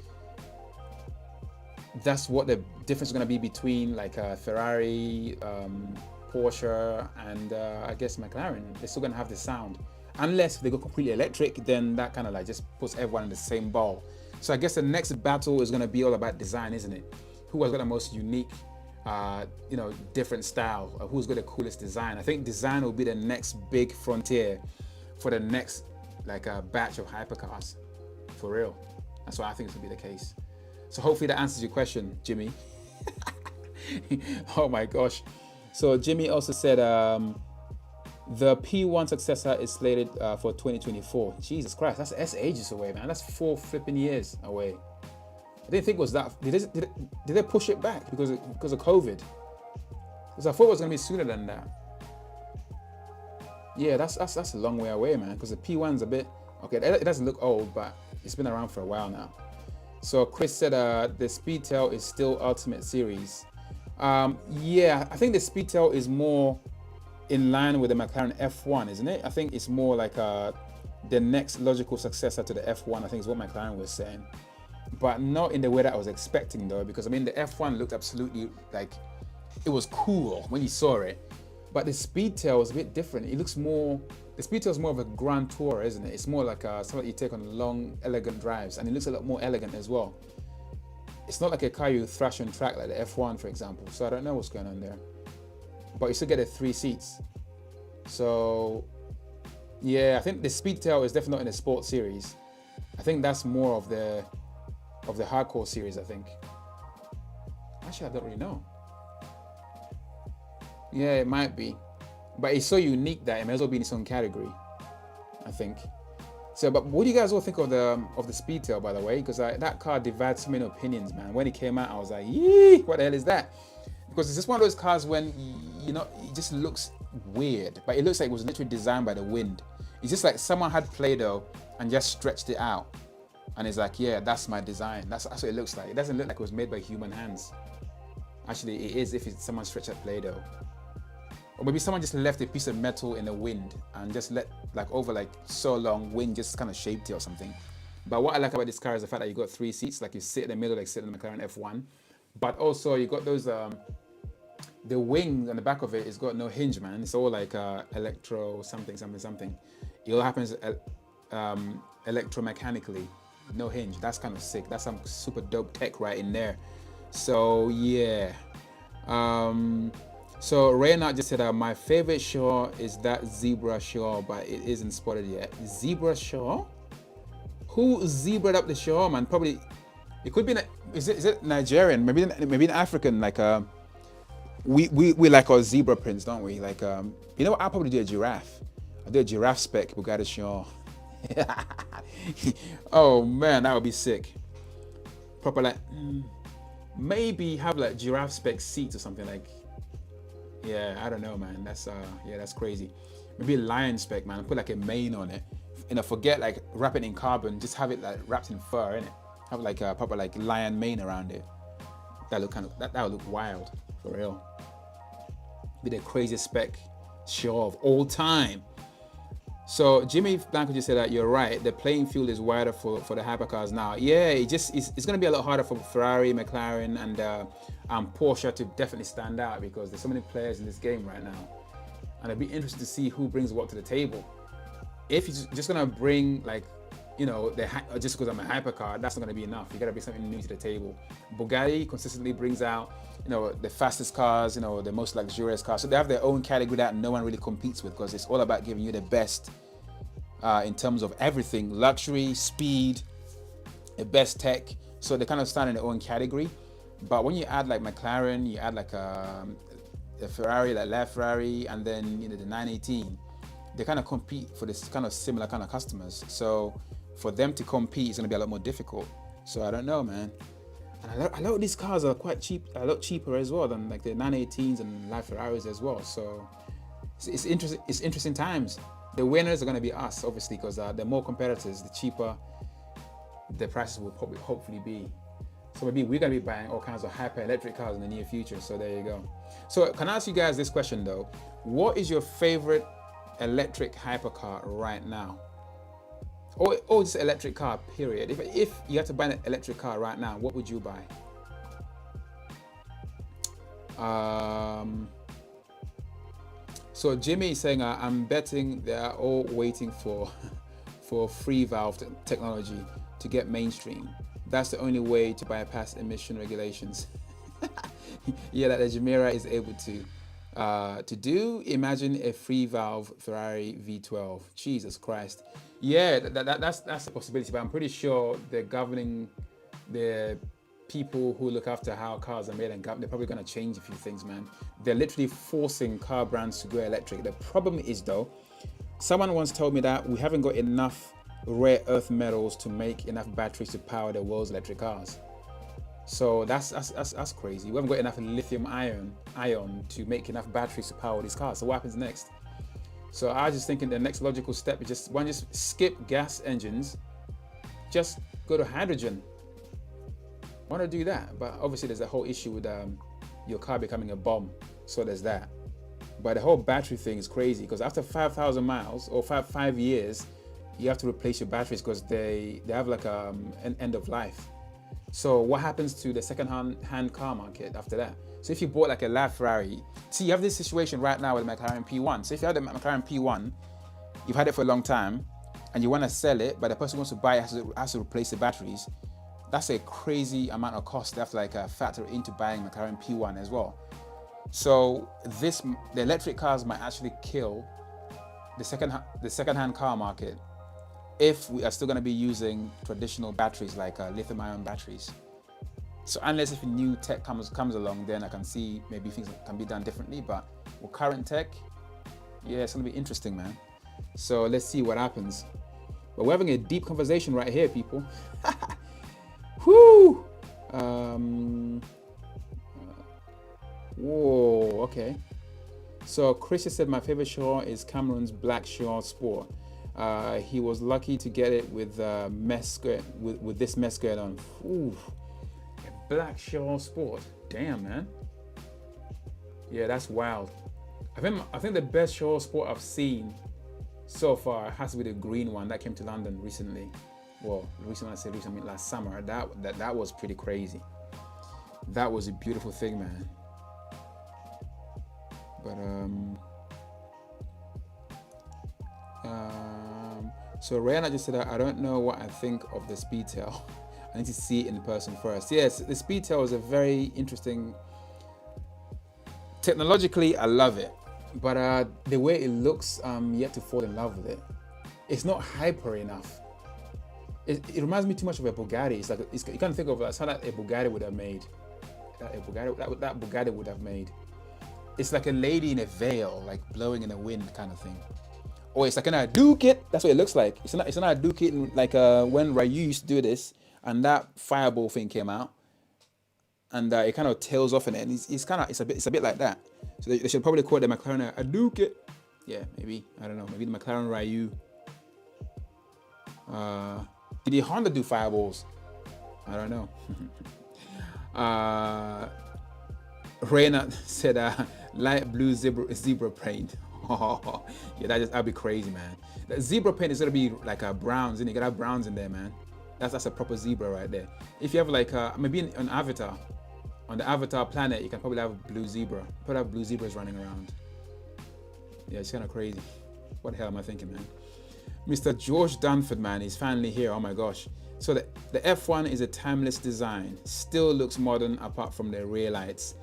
that's what the difference is going to be between Ferrari, Porsche, and I guess McLaren. They're still going to have the sound, unless they go completely electric. Then that kind of just puts everyone in the same ball. So I guess the next battle is going to be all about design, isn't it? Who has got the most unique, different style? Or who's got the coolest design? I think design will be the next big frontier for the next batch of hypercars, for real. That's what I think is going to be the case. So hopefully that answers your question, Jimmy. Oh my gosh. So Jimmy also said the P1 successor is slated for 2024. Jesus Christ, that's ages away, man. That's 4 flipping years away. I didn't think it was that. Did they push it back because of COVID? Because I thought it was going to be sooner than that. Yeah, that's a long way away, man. Because the P1's a bit, okay, it doesn't look old, but it's been around for a while now. So Chris said the Speedtail is still Ultimate Series. Yeah, I think the Speedtail is more in line with the McLaren F1, isn't it? I think it's more like the next logical successor to the F1, I think is what McLaren was saying. But not in the way that I was expecting, though, because I mean, the F1 looked absolutely it was cool when you saw it. But the Speedtail is a bit different. It looks more, the Speedtail is more of a grand tour, isn't it? It's more like something you take on long, elegant drives, and it looks a lot more elegant as well. It's not like a car you thrash on track like the F1, for example. So I don't know what's going on there. But you still get the 3 seats. So yeah, I think the Speedtail is definitely not in the Sport Series. I think that's more of the hardcore series, I think. Actually, I don't really know. Yeah, it might be, but it's so unique that it may as well be in its own category, I think. So, but what do you guys all think of the Speedtail, by the way? Because that car divides so many opinions, man. When it came out, I was like, yee, what the hell is that? Because it's just one of those cars when, it just looks weird, but it looks like it was literally designed by the wind. It's just like someone had Play-Doh and just stretched it out. And it's like, yeah, that's my design. That's what it looks like. It doesn't look like it was made by human hands. Actually, it is if someone stretched a Play-Doh. Or maybe someone just left a piece of metal in the wind and just let, over so long, wind just kind of shaped it or something. But what I like about this car is the fact that you got 3 seats, you sit in the middle, sit in the McLaren F1. But also you got those, the wing on the back of it has got no hinge, man. It's all electro something. It all happens electromechanically, no hinge. That's kind of sick. That's some super dope tech right in there. So yeah. So Reynard just said, my favorite Shaw is that Zebra Shaw, but it isn't spotted yet. Zebra Shaw? Who zebraed up the Shaw, man? Probably, it could be, is it Nigerian? Maybe an African, we like our zebra prints, don't we? Like you know what? I'll probably do a giraffe. I'll do a giraffe spec Bugatti Chiron. Oh man, that would be sick. Proper like maybe have like giraffe spec seats or something like. Yeah, I don't know, man. That's yeah, that's crazy. Maybe a lion spec, man. Put like a mane on it. You know, forget like wrap it in carbon. Just have it like wrapped in fur, innit? Have like a proper like lion mane around it. That look kind of that would look wild for real. Be the craziest spec show of all time. So Jimmy Blanco just said that you're right. The playing field is wider for the hypercars now. Yeah, it's going to be a lot harder for Ferrari, McLaren, and Porsche to definitely stand out because there's so many players in this game right now, and it'd be interesting to see who brings what to the table. If you're just going to bring like, you know, just because I'm a hypercar, that's not going to be enough. You got to bring something new to the table. Bugatti consistently brings out, you know, the fastest cars, you know, the most luxurious cars. So they have their own category that no one really competes with because it's all about giving you the best in terms of everything, luxury, speed, the best tech. So they kind of stand in their own category. But when you add like McLaren, you add like a Ferrari, like LaFerrari, and then, you know, the 918, they kind of compete for this kind of similar kind of customers. So for them to compete is going to be a lot more difficult. So I don't know, man. And a lot of these cars are quite cheap, a lot cheaper as well than like the 918s and LaFerraris as well. So it's interesting. It's interesting times. The winners are going to be us, obviously, because the more competitors, the cheaper the prices will probably hopefully be. So maybe we're going to be buying all kinds of hyper electric cars in the near future. So there you go. So can I ask you guys this question though? What is your favorite electric hypercar right now? Or just electric car, period. If you had to buy an electric car right now, what would you buy? So Jimmy is saying, I'm betting they are all waiting for free valve technology to get mainstream. That's the only way to bypass emission regulations. Yeah, that the Geneva is able to do. Imagine a free valve Ferrari V12. Jesus Christ. Yeah, that's a possibility, but I'm pretty sure they're governing the people who look after how cars are made, and they're probably going to change a few things, man. They're literally forcing car brands to go electric. The problem is though, someone once told me that we haven't got enough rare earth metals to make enough batteries to power the world's electric cars. So that's crazy. We haven't got enough lithium ion to make enough batteries to power these cars. So what happens next? So I was just thinking the next logical step is just skip gas engines, just go to hydrogen. I want to do that, but obviously there's a whole issue with your car becoming a bomb. So there's that. But the whole battery thing is crazy because after 5,000 miles or 5 years, you have to replace your batteries because they have like an end of life. So what happens to the second-hand car market after that? So if you bought like a LaFerrari, see, you have this situation right now with the McLaren P1. So if you had a McLaren P1, you've had it for a long time, and you want to sell it, but the person who wants to buy it has to replace the batteries. That's a crazy amount of cost. They have to like factor into buying McLaren P1 as well. So the electric cars might actually kill the second-hand car market if we are still going to be using traditional batteries like lithium-ion batteries. So unless if a new tech comes along, then I can see maybe things can be done differently. But with current tech, yeah, it's going to be interesting, man. So let's see what happens. But we're having a deep conversation right here, people. Whoo! Whoa, okay. So Chris said my favorite Chiron is Cameron's black Chiron Sport. He was lucky to get it with with this mesh skirt on. Ooh, a black Chiron Sport. Damn, man. Yeah, that's wild. I think the best Chiron Sport I've seen so far has to be the green one that came to London recently. Well, recently, I say recently, I mean last summer. That was pretty crazy. That was a beautiful thing, man. But so Rihanna just said, I don't know what I think of the Speedtail. I need to see it in person first. Yes, the Speedtail is a very interesting. Technologically, I love it, but the way it looks, I'm yet to fall in love with it. It's not hyper enough. It reminds me too much of a Bugatti. It's like you can't think of it as how that a Bugatti would have made. That Bugatti would have made. It's like a lady in a veil, like blowing in the wind kind of thing. Or it's like an Hadouken. That's what it looks like. It's not a Hadouken like when Ryu used to do this, and that fireball thing came out, and it kind of tails off in it, and it's a bit like that. So they should probably call it the McLaren Hadouken. Yeah, maybe, I don't know. Maybe the McLaren Ryu. Did the Honda do fireballs? I don't know. Reina said light blue zebra paint. Oh, yeah, that'd be crazy, man. The zebra paint is gonna be like browns, and you gotta have browns in there, man. That's a proper zebra right there. If you have like maybe an avatar, on the avatar planet, you can probably have blue zebra. Probably have blue zebras running around. Yeah, it's kind of crazy. What the hell am I thinking, man? Mr. George Dunford, man, is finally here. Oh my gosh. So the F1 is a timeless design. Still looks modern apart from the rear lights.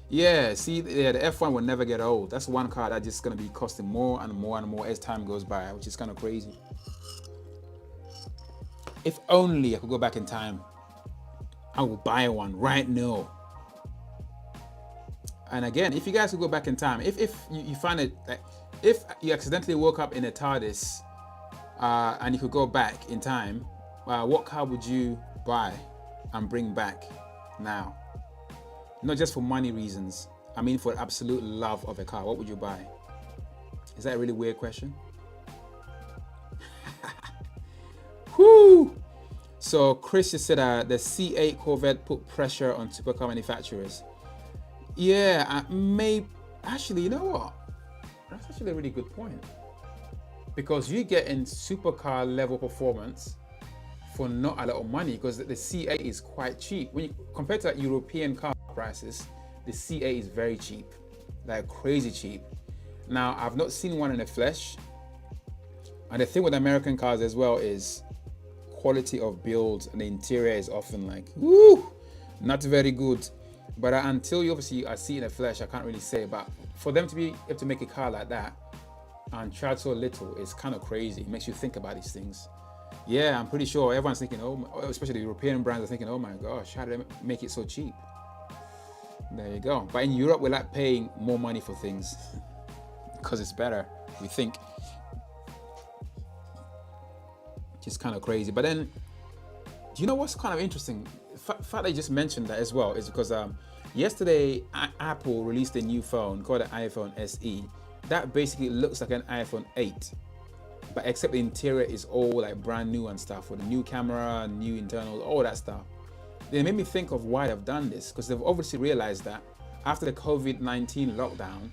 Yeah, see, yeah, the F1 will never get old. That's one car that's just gonna be costing more and more and more as time goes by, which is kind of crazy. If only I could go back in time, I would buy one right now. And again, if you guys could go back in time, if you find it, like, if you accidentally woke up in a TARDIS and you could go back in time, what car would you buy and bring back now? Not just for money reasons. I mean for absolute love of a car. What would you buy? Is that a really weird question? Whoo! So Chris just said the C8 Corvette put pressure on supercar manufacturers. Yeah, actually, you know what? That's actually a really good point. Because you get in supercar level performance for not a lot of money, because the C8 is quite cheap. When you compare to like European car prices, the C8 is very cheap, like crazy cheap. Now, I've not seen one in the flesh. And the thing with American cars as well is quality of build, and the interior is often like, woo, not very good. But until you obviously see it in the flesh, I can't really say. But for them to be able to make a car like that and charge so little is kind of crazy. It makes you think about these things. Yeah, I'm pretty sure everyone's thinking, especially the European brands are thinking, oh my gosh, how did they make it so cheap? There you go. But in Europe, we like paying more money for things because it's better, we think. Just kind of crazy. But then, do you know what's kind of interesting? The fact I just mentioned that as well is because yesterday Apple released a new phone called the iPhone SE that basically looks like an iPhone 8, but except the interior is all like brand new and stuff, with a new camera, new internal, all that stuff. They made me think of why they've done this, because they've obviously realized that after the COVID-19 lockdown,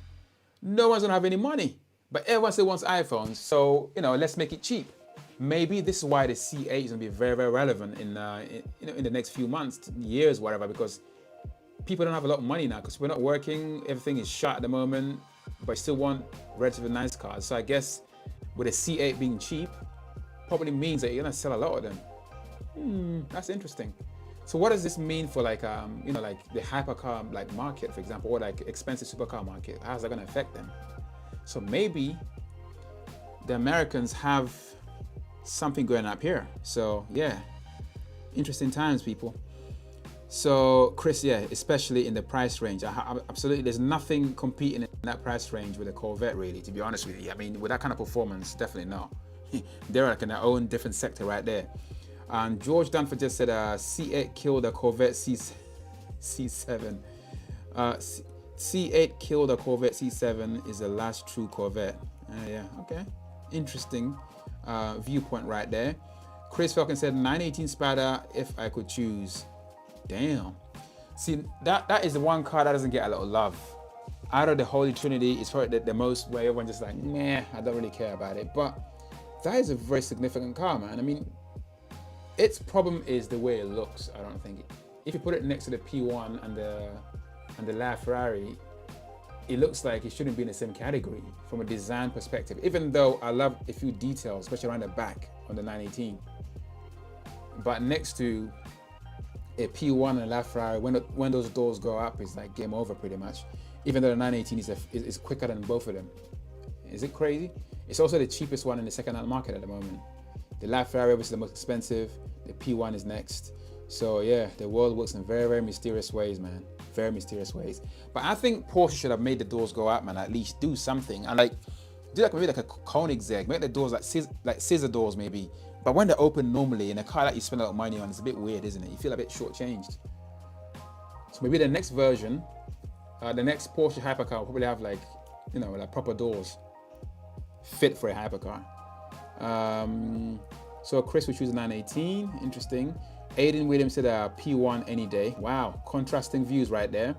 no one's gonna have any money, but everyone still wants iPhones, so let's make it cheap. Maybe this is why the C8 is gonna be very, very relevant in the next few months, years, whatever, because people don't have a lot of money now because we're not working, everything is shut at the moment, but still want relatively nice cars. So I guess with a C8 being cheap, probably means that you're gonna sell a lot of them. That's interesting. So what does this mean for like the hypercar like market, for example, or like expensive supercar market? How's that gonna affect them? So maybe the Americans have something going up here. So yeah, interesting times, people. So Chris, yeah, especially in the price range, absolutely, there's nothing competing in that price range with a Corvette, really, to be honest with you. I mean, with that kind of performance, definitely not. They're like in their own different sector right there. And George Dunford just said C8 killed a Corvette C7. C8 killed a Corvette C7 is the last true Corvette. Yeah, okay, interesting viewpoint right there. Chris Falcon said 918 Spider if I could choose. Damn. See, that is the one car that doesn't get a lot of love. Out of the Holy Trinity, it's probably the most where everyone just like, nah, I don't really care about it. But that is a very significant car, man. I mean, its problem is the way it looks, I don't think. If you put it next to the P1 and the LaFerrari, it looks like it shouldn't be in the same category from a design perspective, even though I love a few details, especially around the back on the 918. But next to a P1 and LaFerrari, when those doors go up, it's like game over pretty much. Even though the 918 is quicker than both of them. Is it crazy? It's also the cheapest one in the second-hand market at the moment. The LaFerrari obviously is the most expensive. The P1 is next. So yeah, the world works in very, very mysterious ways, man. very mysterious ways. But I think Porsche should have made the doors go out, man. At least do something and like do like maybe like a Koenigsegg, make the doors like scissor doors maybe. But when they're open normally in a car that you spend a lot of money on, it's a bit weird, isn't it? You feel a bit shortchanged. So maybe the next version, the next Porsche hypercar will probably have like, you know, like proper doors fit for a hypercar. So Chris will choose a 918. Interesting. Aiden Williams said P1 any day. Wow, contrasting views right there.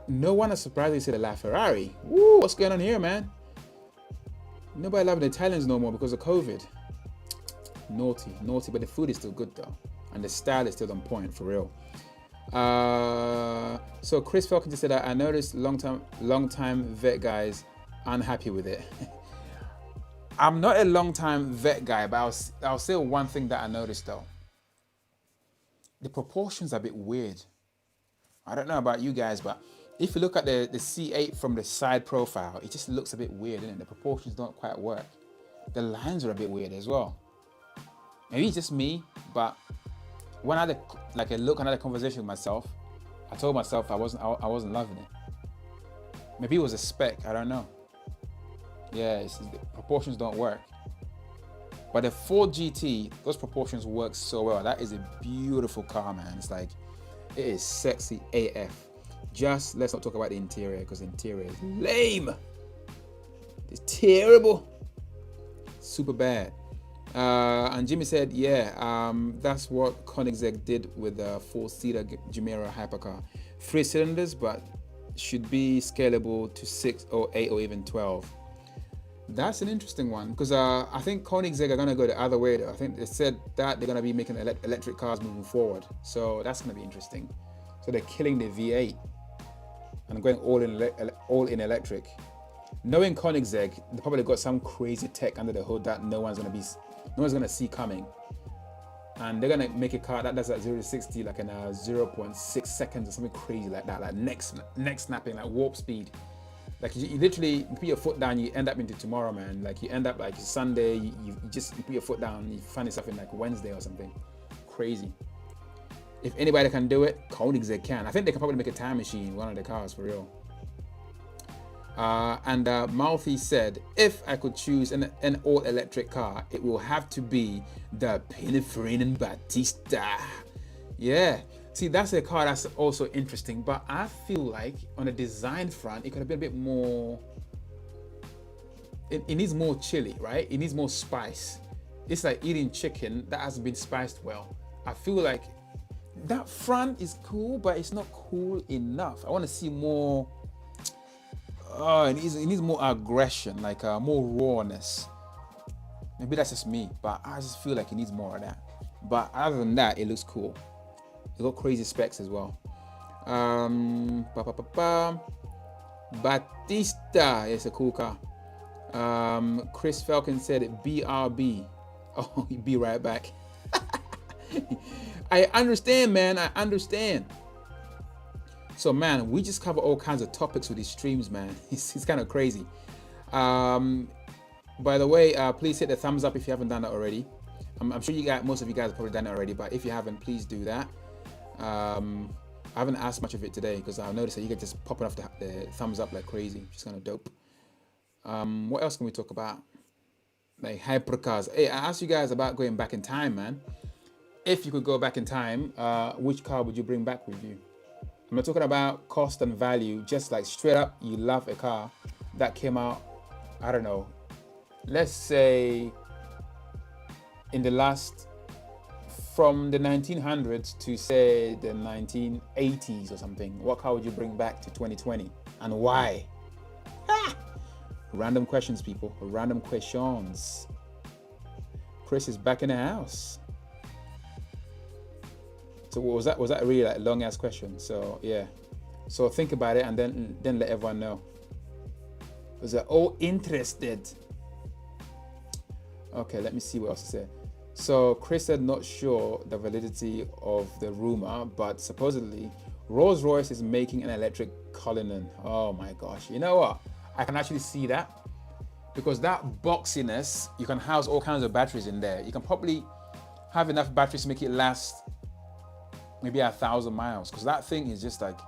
No one has surprisingly said a LaFerrari. Woo, what's going on here, man? Nobody loving the Italians no more because of COVID. Naughty, but the food is still good though, and the style is still on point for real. So Chris Falcon just said that I noticed long time vet guys unhappy with it. I'm not a long time vet guy, but I'll say one thing that I noticed though. The proportions are a bit weird. I don't know about you guys, but if you look at the C8 from the side profile, it just looks a bit weird, doesn't it? The proportions don't quite work. The lines are a bit weird as well. Maybe it's just me, but when I had another conversation with myself, I told myself I wasn't loving it. Maybe it was a spec, I don't know. Yeah, the proportions don't work. But the Ford GT, those proportions work so well. That is a beautiful car, man. It's like, it is sexy AF. Just let's not talk about the interior, because the interior is lame. It's terrible. Super bad. And Jimmy said, yeah, that's what Koenigsegg did with the 4-seater Gemera hypercar. 3 cylinders, but should be scalable to 6 or 8 or even 12. That's an interesting one, because I think Koenigsegg are going to go the other way though. I think they said that they're going to be making electric cars moving forward. So that's going to be interesting. So they're killing the V8 and going all in electric. Knowing Koenigsegg, they probably got some crazy tech under the hood that no one's gonna see coming, and they're gonna make a car that does that 0 to 60 like in 0.6 seconds or something crazy like that, like neck snapping, like warp speed. Like you literally put your foot down, you end up into tomorrow, man. Like you end up like Sunday, you just put your foot down, you find yourself in like Wednesday or something crazy. If anybody can do it, Koenigsegg can. I think they can probably make a time machine, one of the cars, for real. And Mouthy said, if I could choose an all-electric car, it will have to be the Pininfarina Battista. Yeah, see, that's a car that's also interesting, but I feel like on the design front, it could have been a bit more, it needs more chili, right? It needs more spice. It's like eating chicken that hasn't been spiced well. I feel like that front is cool, but it's not cool enough. I want to see more. It needs more aggression, like more rawness. Maybe that's just me, but I just feel like it needs more of that. But other than that, it looks cool. It got crazy specs as well. Battista, it's a cool car. Chris Falcon said it BRB. Oh, he'd be right back. I understand, man. I understand. So, man, we just cover all kinds of topics with these streams, man. It's kind of crazy. By the way, please hit the thumbs up if you haven't done that already. I'm sure most of you guys have probably done it already, but if you haven't, please do that. I haven't asked much of it today because I noticed that you get just popping off the thumbs up like crazy, which is kind of dope. What else can we talk about? Like hypercars. Hey, I asked you guys about going back in time, man. If you could go back in time, which car would you bring back with you? I'm not talking about cost and value, just like straight up, you love a car that came out, I don't know, let's say from the 1900s to say the 1980s or something. What car would you bring back to 2020 and why? Random questions, people, random questions. Chris is back in the house. So was that a really like long ass question? So yeah, so think about it and then let everyone know. Was they're all interested. Okay, let me see what else to say. So Chris said not sure the validity of the rumor, but supposedly Rolls-Royce is making an electric Cullinan. Oh my gosh, you know what? I can actually see that because that boxiness, you can house all kinds of batteries in there. You can probably have enough batteries to make it last maybe 1,000 miles, because that thing is just like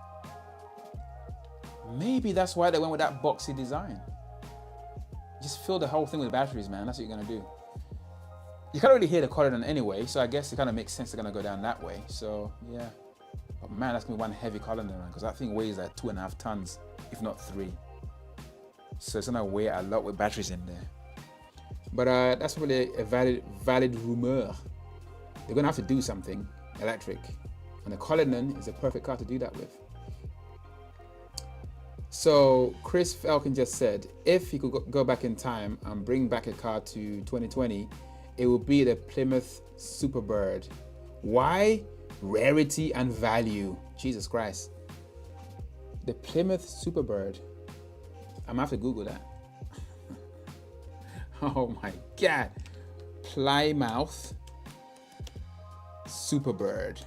Maybe that's why they went with that boxy design. Just fill the whole thing with batteries, man. That's what you're gonna do. You can't really hear the Chiron anyway, so I guess it kind of makes sense they're gonna go down that way. So yeah, but man, that's gonna be one heavy Chiron, man, because that thing weighs like 2.5 tons, if not 3. So it's gonna weigh a lot with batteries in there. But that's really a valid rumor. They're gonna have to do something electric, and the Chiron is a perfect car to do that with. So Chris Falcon just said, if he could go back in time and bring back a car to 2020, it would be the Plymouth Superbird. Why? Rarity and value. Jesus Christ. The Plymouth Superbird. I'm gonna have to Google that. Oh my God. Plymouth Superbird.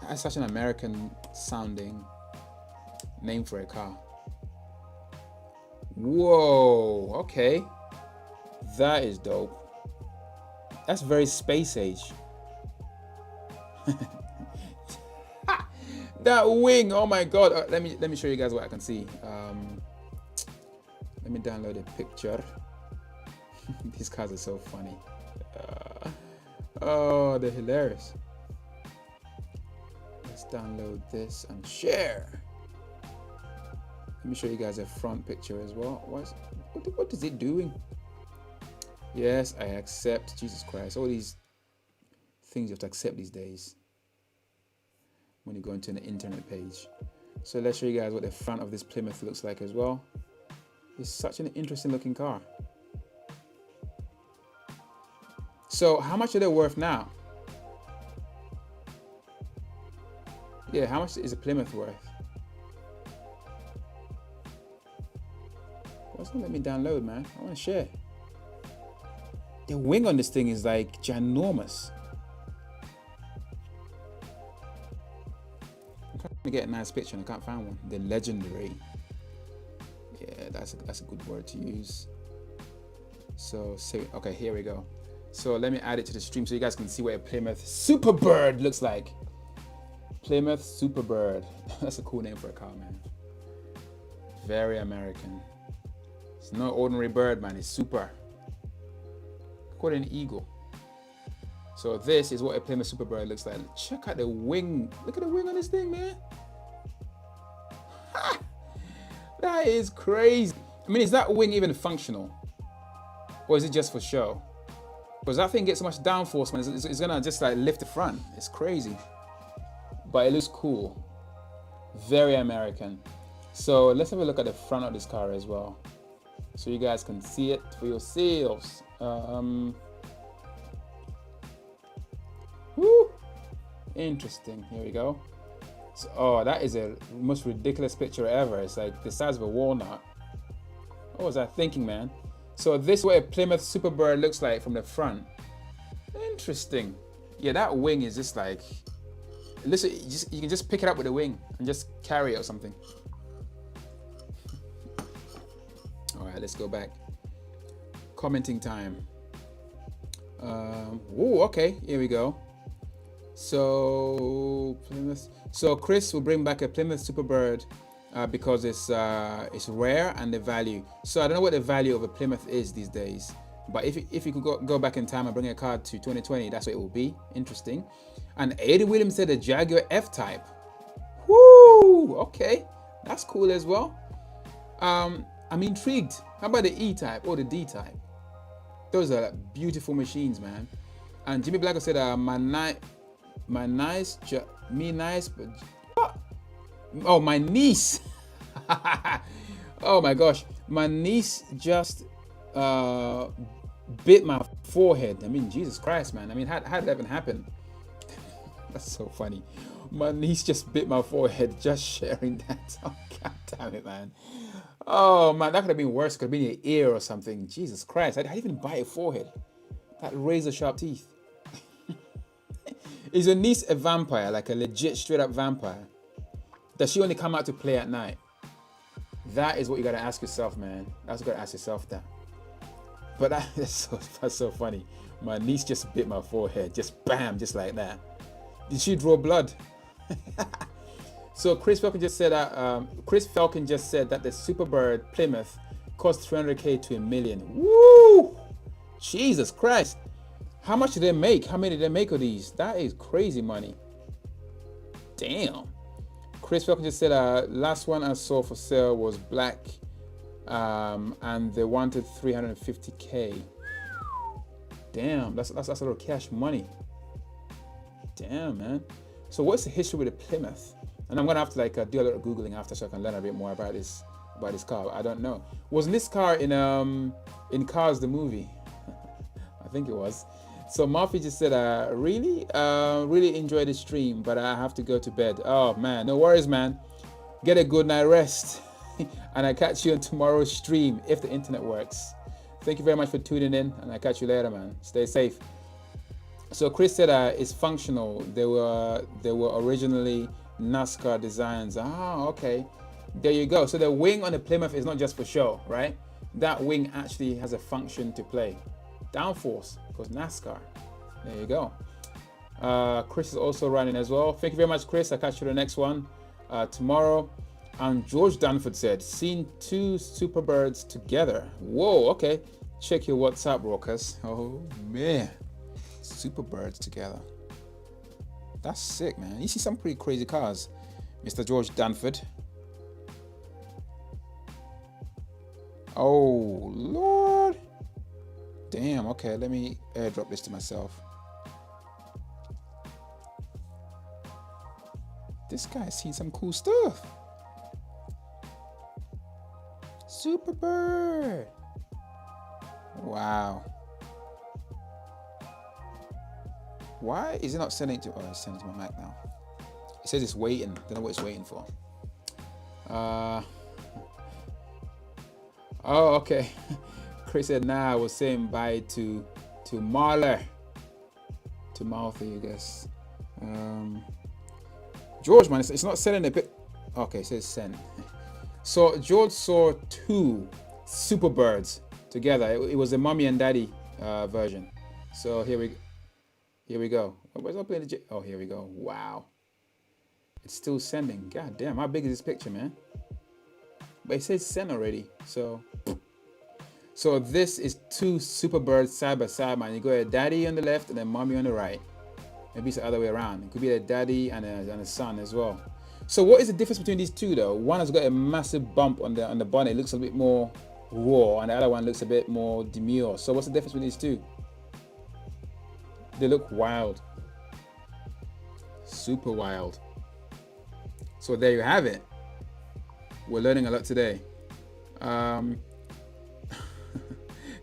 That's such an American sounding name for a car. Whoa, okay. That is dope. That's very space age. That wing, oh my God. Let me show you guys what I can see. Let me download a picture. These cars are so funny. Oh, they're hilarious. Let's download this and share. Let me show you guys a front picture as well. What is it doing? Yes, I accept. Jesus Christ. All these things you have to accept these days when you go into an internet page. So let's show you guys what the front of this Plymouth looks like as well. It's such an interesting looking car. So how much are they worth now? Yeah, how much is a Plymouth worth? What's gonna let me download, man? I want to share. The wing on this thing is like ginormous. I'm trying to get a nice picture and I can't find one. The legendary. Yeah, that's a good word to use. So okay, here we go. So let me add it to the stream so you guys can see what a Plymouth Superbird looks like. Plymouth Superbird. That's a cool name for a car, man. Very American. It's no ordinary bird, man. It's super. Called an eagle. So this is what a Plymouth Superbird looks like. Check out the wing. Look at the wing on this thing, man. Ha! That is crazy. I mean, is that wing even functional? Or is it just for show? Because that thing gets so much downforce, man. It's gonna just like lift the front. It's crazy. But it looks cool. Very American. So let's have a look at the front of this car as well, so you guys can see it for yourselves. Woo! Interesting. Here we go. So, oh, that is a most ridiculous picture ever. It's like the size of a walnut. What was I thinking, man? So this is what a Plymouth Superbird looks like from the front. Interesting. Yeah, that wing is just like, listen, you can just pick it up with the wing and just carry it or something. All right, let's go back. Commenting time. Oh, okay, here we go. So Chris will bring back a Plymouth Superbird because it's rare and the value. So I don't know what the value of a Plymouth is these days, but if you could go back in time and bring a car to 2020, that's what it will be. Interesting. And Eddie Williams said a Jaguar F-Type. Woo! Okay, that's cool as well. I'm intrigued. How about the E-Type or the D-Type? Those are beautiful machines, man. And Jimmy Blacko said, my niece. Oh my gosh, my niece just bit my forehead. I mean, Jesus Christ, man. I mean, how did that even happen? That's so funny. My niece just bit my forehead just sharing that. Oh, God damn it, man. Oh man, that could have been worse. Could have been your ear or something. Jesus Christ, I didn't even bite your forehead. That razor sharp teeth. Is your niece a vampire, like a legit straight up vampire? Does she only come out to play at night? That is what you gotta ask yourself, man. That's what you gotta ask yourself that. But that's so funny. My niece just bit my forehead, just bam, just like that. Did she draw blood? So Chris Falcon just said that the Superbird Plymouth cost 300K to $1 million. Woo! Jesus Christ! How much did they make? How many did they make of these? That is crazy money. Damn. Chris Falcon just said last one I saw for sale was black, and they wanted 350K. Damn, that's a lot of cash money. Damn, man. So what's the history with the Plymouth? And I'm gonna have to like do a little googling after so I can learn a bit more about this car. I don't know. Wasn't this car in Cars the movie? I think it was. So Murphy just said, really enjoyed the stream, but I have to go to bed. Oh man, no worries, man. Get a good night rest, and I catch you on tomorrow's stream if the internet works. Thank you very much for tuning in, and I catch you later, man. Stay safe. So Chris said it's functional. They were originally NASCAR designs. Ah, okay. There you go. So the wing on the Plymouth is not just for show, right? That wing actually has a function to play. Downforce, because NASCAR. There you go. Chris is also running as well. Thank you very much, Chris. I'll catch you on the next one tomorrow. And George Danford said, seen two Superbirds together. Whoa, okay. Check your WhatsApp, Rockers. Oh, man. Superbirds together. That's sick, man. You see some pretty crazy cars, Mr. George Danford. Oh, Lord. Damn, okay. Let me airdrop this to myself. This guy's seen some cool stuff. Superbird. Wow. Why is it not sending to? Oh, it's sending to my Mac now. It says it's waiting. Don't know what it's waiting for. Oh, okay. Chris said, "Nah, I was saying bye to Marler, to Mouthy, I guess." George, man, it's not sending a bit. Okay, it says send. So George saw two Superbirds together. It was a mommy and daddy version. So here we go. Where's up in the oh, here we go. Wow. It's still sending. God damn, how big is this picture, man? But it says send already. So this is two Superbirds side by side, man. You got a daddy on the left and a mommy on the right. Maybe it's the other way around. It could be a daddy and a son as well. So what is the difference between these two though? One has got a massive bump on the bonnet. It looks a bit more raw, and the other one looks a bit more demure. So what's the difference with these two? They look wild. Super wild. So there you have it. We're learning a lot today.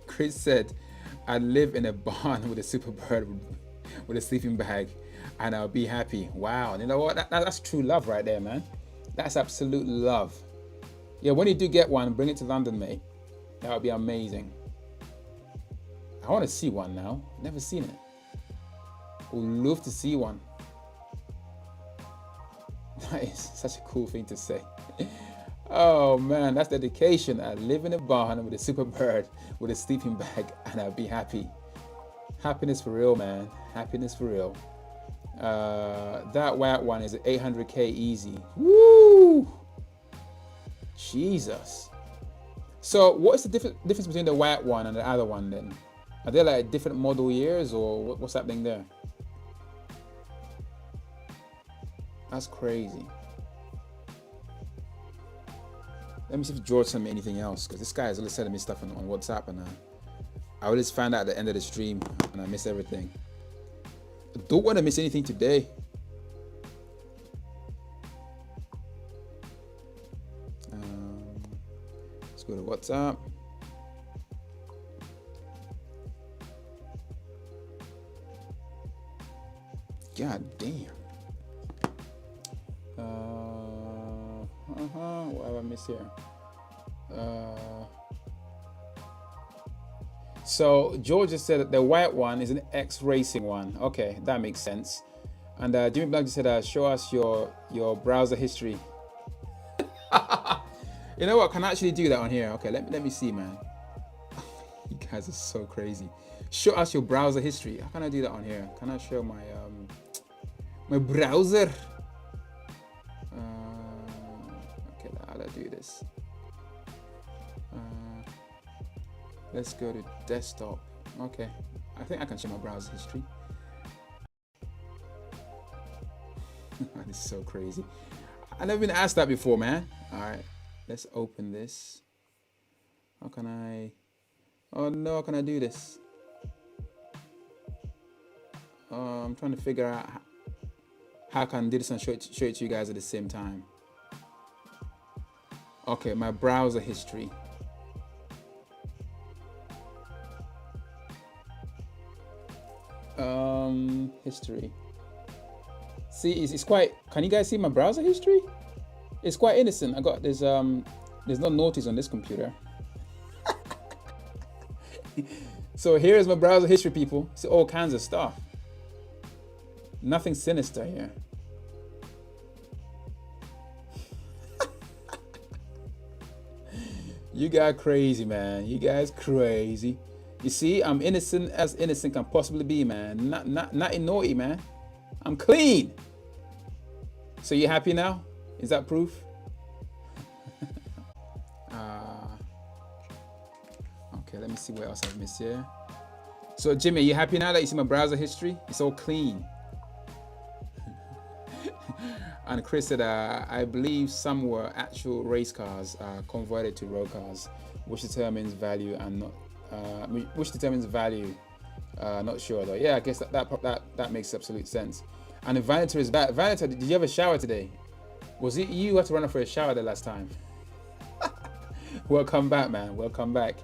Chris said, I live in a barn with a Superbird with a sleeping bag and I'll be happy. Wow. You know what? That's true love right there, man. That's absolute love. Yeah, when you do get one, bring it to London, mate. That would be amazing. I want to see one now. Never seen it. Would love to see one. That is such a cool thing to say. Oh man, that's dedication. I live in a barn with a Superbird with a sleeping bag and I'll be happy. Happiness for real, man. Happiness for real. That white one is 800K easy. Woo! Jesus. So what's the difference between the white one and the other one then? Are they like different model years or what's happening there? That's crazy. Let me see if George sent me anything else, because this guy is always sending me stuff on WhatsApp, and I always find out at the end of the stream and I miss everything. I don't want to miss anything today. Let's go to WhatsApp. God damn. What have I missed here? So George just said that the white one is an X racing one. Okay, that makes sense. And Jimmy Black just said, show us your browser history. You know what? Can I actually do that on here? Okay, let me see, man. You guys are so crazy. Show us your browser history. How can I do that on here? Can I show my my browser? do this. Let's go to desktop. Okay, I think I can show my browser history. This is so crazy. I've never been asked that before, man. All right, let's open this. How can I? Oh no, how can I do this? I'm trying to figure out how I can do this and show it to you guys at the same time. Okay, my browser history. History. See, it's quite. Can you guys see my browser history? It's quite innocent. There's no notice on this computer. So here's my browser history, people. See all kinds of stuff. Nothing sinister here. You guys crazy, man. You guys crazy. You see, I'm innocent as innocent can possibly be, man. Not naughty, man. I'm clean. So you happy now? Is that proof? Okay, let me see what else I've missed here. So Jimmy, you happy now that you see my browser history? It's all clean. And Chris said, I believe some were actual race cars converted to road cars, which determines value and not. Not sure though. Yeah, I guess that makes absolute sense. And the Vanita is back. Vanita, did you have a shower today? Was it you who had to run up for a shower the last time? Welcome back, man. Welcome back.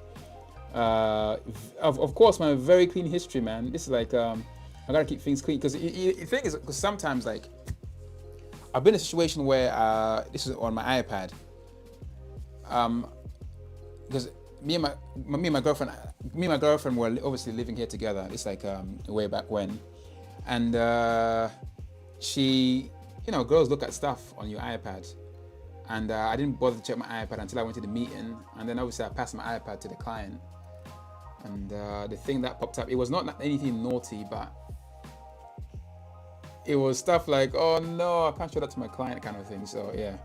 Of course, man. Very clean history, man. This is like I gotta keep things clean because the thing is, because sometimes like I've been in a situation where this is on my iPad. Because me and my girlfriend were obviously living here together. It's like way back when, and she, girls look at stuff on your iPad, and I didn't bother to check my iPad until I went to the meeting, and then obviously I passed my iPad to the client, and the thing that popped up, it was not anything naughty, but it was stuff like, oh no, I can't show that to my client, kind of thing. So yeah,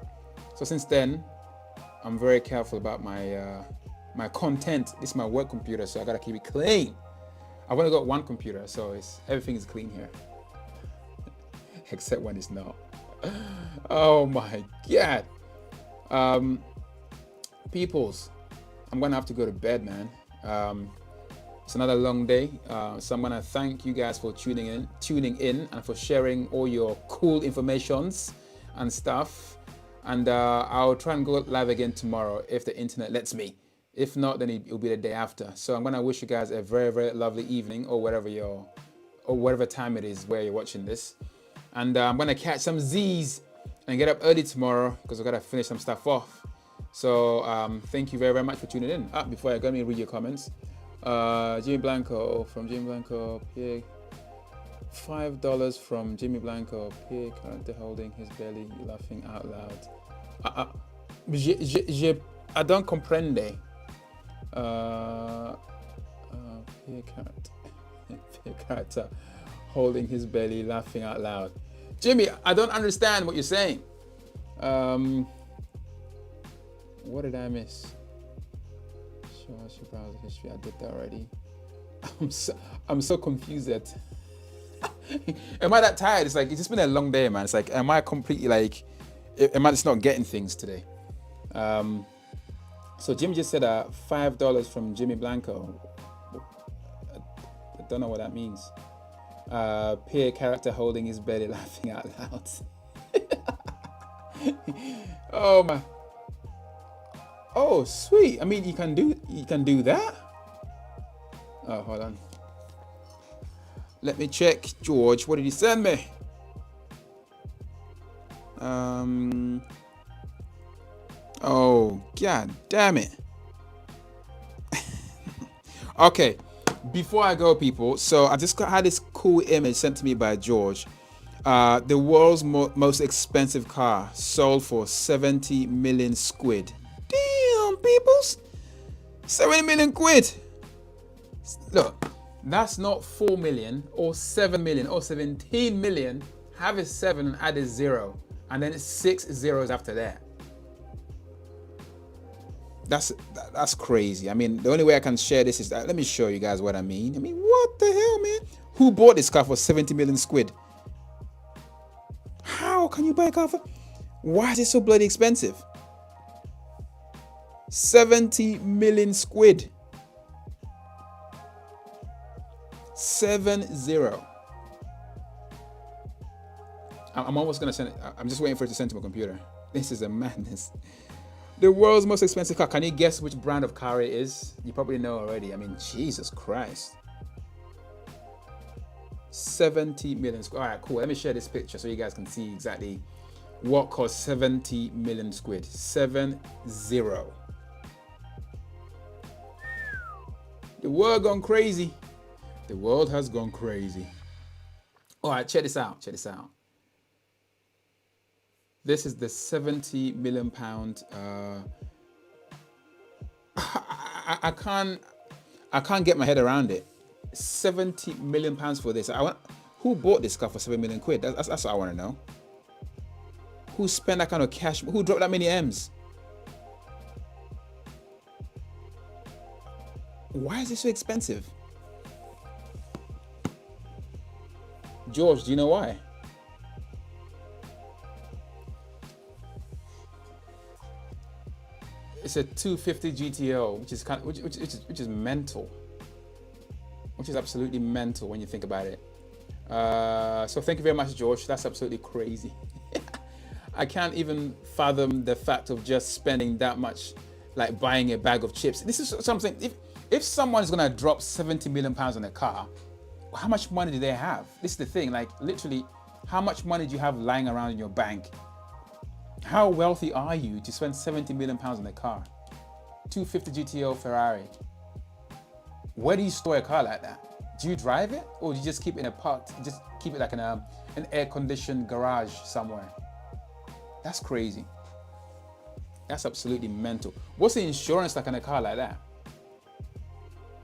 so since then, I'm very careful about my content. This is my work computer, so I gotta keep it clean. I've only got one computer, so everything is clean here, except when it's not. Oh my God, peoples, I'm gonna have to go to bed, man. It's another long day, so I'm gonna thank you guys for tuning in, and for sharing all your cool informations and stuff. And I'll try and go live again tomorrow if the internet lets me. If not, then it'll be the day after. So I'm gonna wish you guys a very, very lovely evening, or whatever time it is where you're watching this. And I'm gonna catch some Z's and get up early tomorrow because I gotta finish some stuff off. So thank you very, very much for tuning in. Before I go, let me read your comments. Jimmy Blanco from Jimmy Blanco, PA. $5 from Jimmy Blanco, PA currently holding his belly, laughing out loud. I don't comprende. Character holding his belly, laughing out loud. Jimmy, I don't understand what you're saying. What did I miss? Show us your browser history. I did that already. I'm so confused. Am I that tired? It's like, it's just been a long day, man. It's like, am I completely like, am I just not getting things today? So Jimmy just said $5 from Jimmy Blanco. I don't know what that means. Peer character holding his belly, laughing out loud. Oh my. Oh sweet. I mean, you can do that. Oh, hold on. Let me check. George, what did he send me? Oh, God damn it. Okay, before I go, people, so I just had this cool image sent to me by George. The world's most expensive car sold for 70 million squid. Damn, peoples. 70 million quid. Look, that's not 4 million or 7 million or 17 million. Have a 7 and add a 0, and then it's 6 zeros after that. That's crazy. I mean, the only way I can share this is that, let me show you guys what I mean. I mean, what the hell, man? Who bought this car for 70 million squid? How can you buy a car for? Why is it so bloody expensive? 70 million squid. 70. I'm almost gonna send it. I'm just waiting for it to send to my computer. This is a madness. The world's most expensive car. Can you guess which brand of car it is? You probably know already. I mean, Jesus Christ. 70 million. All right, cool. Let me share this picture so you guys can see exactly what cost 70 million squid. 70. The world gone crazy. The world has gone crazy. All right, check this out. Check this out. This is the 70 million pound. I can't get my head around it. 70 million pounds for this. Who bought this car for 7 million quid? That's what I want to know. Who spent that kind of cash? Who dropped that many M's? Why is it so expensive? George, do you know why? It's a 250 GTO, which is which is mental. Which is absolutely mental when you think about it. So thank you very much, George. That's absolutely crazy. I can't even fathom the fact of just spending that much, like buying a bag of chips. This is something. If someone's gonna drop 70 million pounds on a car, how much money do they have? This is the thing. Like literally, how much money do you have lying around in your bank? How wealthy are you to spend 70 million pounds on a car? 250 GTO Ferrari. Where do you store a car like that? Do you drive it, or do you just keep it in a park? Just keep it like in an air-conditioned garage somewhere? That's crazy. That's absolutely mental. What's the insurance like on a car like that?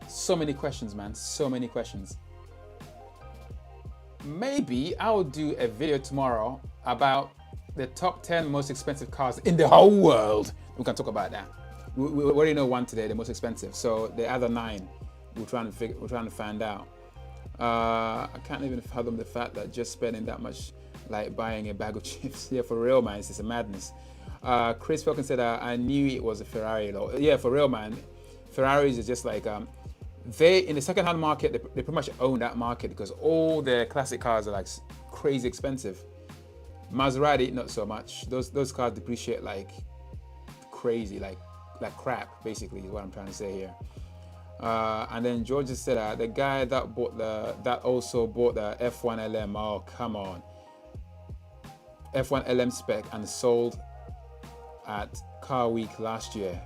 So many questions, man. So many questions. Maybe I'll do a video tomorrow about the top 10 most expensive cars in the whole world. We can talk about that. We already know one today, the most expensive. So the other 9, we're trying to find out. I can't even fathom the fact that just spending that much, like buying a bag of chips. Yeah, for real, man, it's a madness. Chris Falcon said, I knew it was a Ferrari though. Yeah, for real, man. Ferraris is just like, they, in the second-hand market, they pretty much own that market because all their classic cars are like crazy expensive. Maserati, not so much. Those cars depreciate like crazy, like crap, basically, is what I'm trying to say here. And then George just said the guy that also bought the F1 LM. Oh, come on. F1 LM spec and sold at Car Week last year.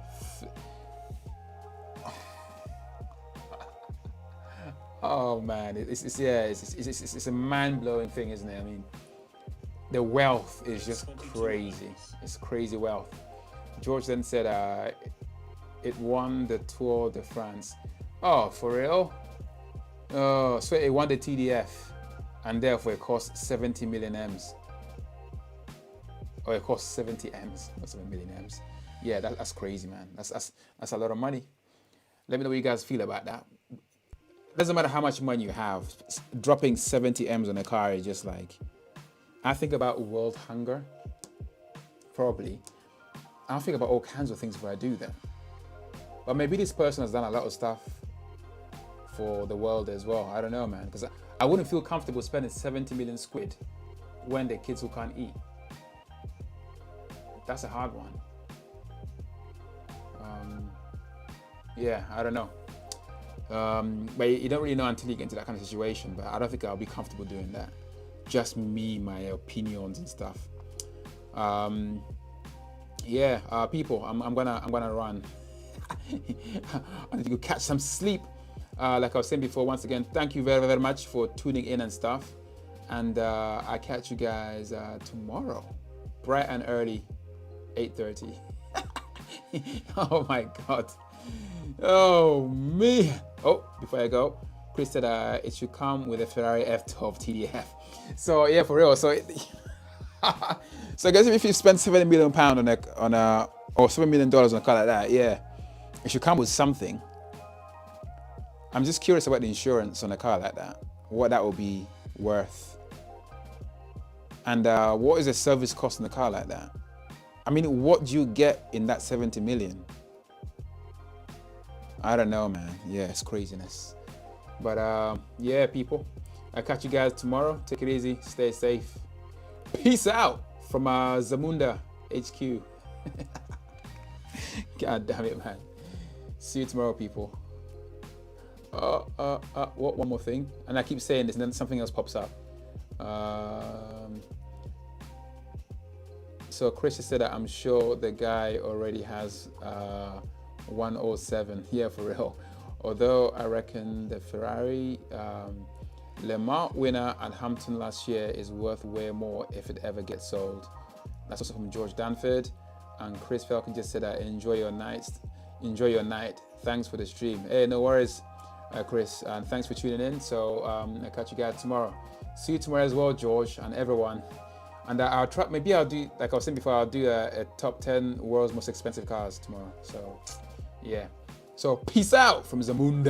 Oh man, it's a mind-blowing thing, isn't it? I mean, the wealth is just crazy. It's crazy wealth. George then said it won the Tour de France. Oh, for real? Oh, so it won the TDF, and therefore it cost 70 million M's. Or it cost 70 M's, not 7 million M's. Yeah, that's crazy, man. That's a lot of money. Let me know what you guys feel about that. Doesn't matter how much money you have, dropping 70 M's on a car is just like, I think about world hunger, probably. I think about all kinds of things before I do that. But maybe this person has done a lot of stuff for the world as well. I don't know, man, because I wouldn't feel comfortable spending 70 million squid when the kids who can't eat. That's a hard one. Yeah, I don't know. But you don't really know until you get into that kind of situation. But I don't think I'll be comfortable doing that. Just me, my opinions and stuff. Yeah, people, I'm gonna run. I need to go catch some sleep. Like I was saying before, once again, thank you very, very much for tuning in and stuff. And I catch you guys tomorrow, bright and early, 8:30. Oh my God. Oh man. Oh, before I go, Chris said it should come with a Ferrari F12 TDF. So yeah, for real. So so I guess if you spend £7 million or $7 million on a car like that, yeah, It should come with something. I'm just curious about the insurance on a car like that. What that will be worth. And what is the service cost on a car like that? I mean, what do you get in that 70 million? I don't know, man. Yeah, it's craziness. But yeah, people. I'll catch you guys tomorrow. Take it easy. Stay safe. Peace out from Zamunda HQ. God damn it, man. See you tomorrow, people. What? One more thing. And I keep saying this, and then something else pops up. So Chris said that I'm sure the guy already has 107. Yeah, for real. Although I reckon the Ferrari Le Mans winner at Hampton last year is worth way more if it ever gets sold. That's also from George Danford. And Chris Falcon just said that enjoy your night. Thanks for the stream. Hey, no worries, Chris, and thanks for tuning in. So I'll catch you guys tomorrow. See you tomorrow as well, George and everyone. And I'll try. Maybe I'll do, like I was saying before, I'll do a top 10 world's most expensive cars tomorrow. So yeah. So peace out from Zamunda.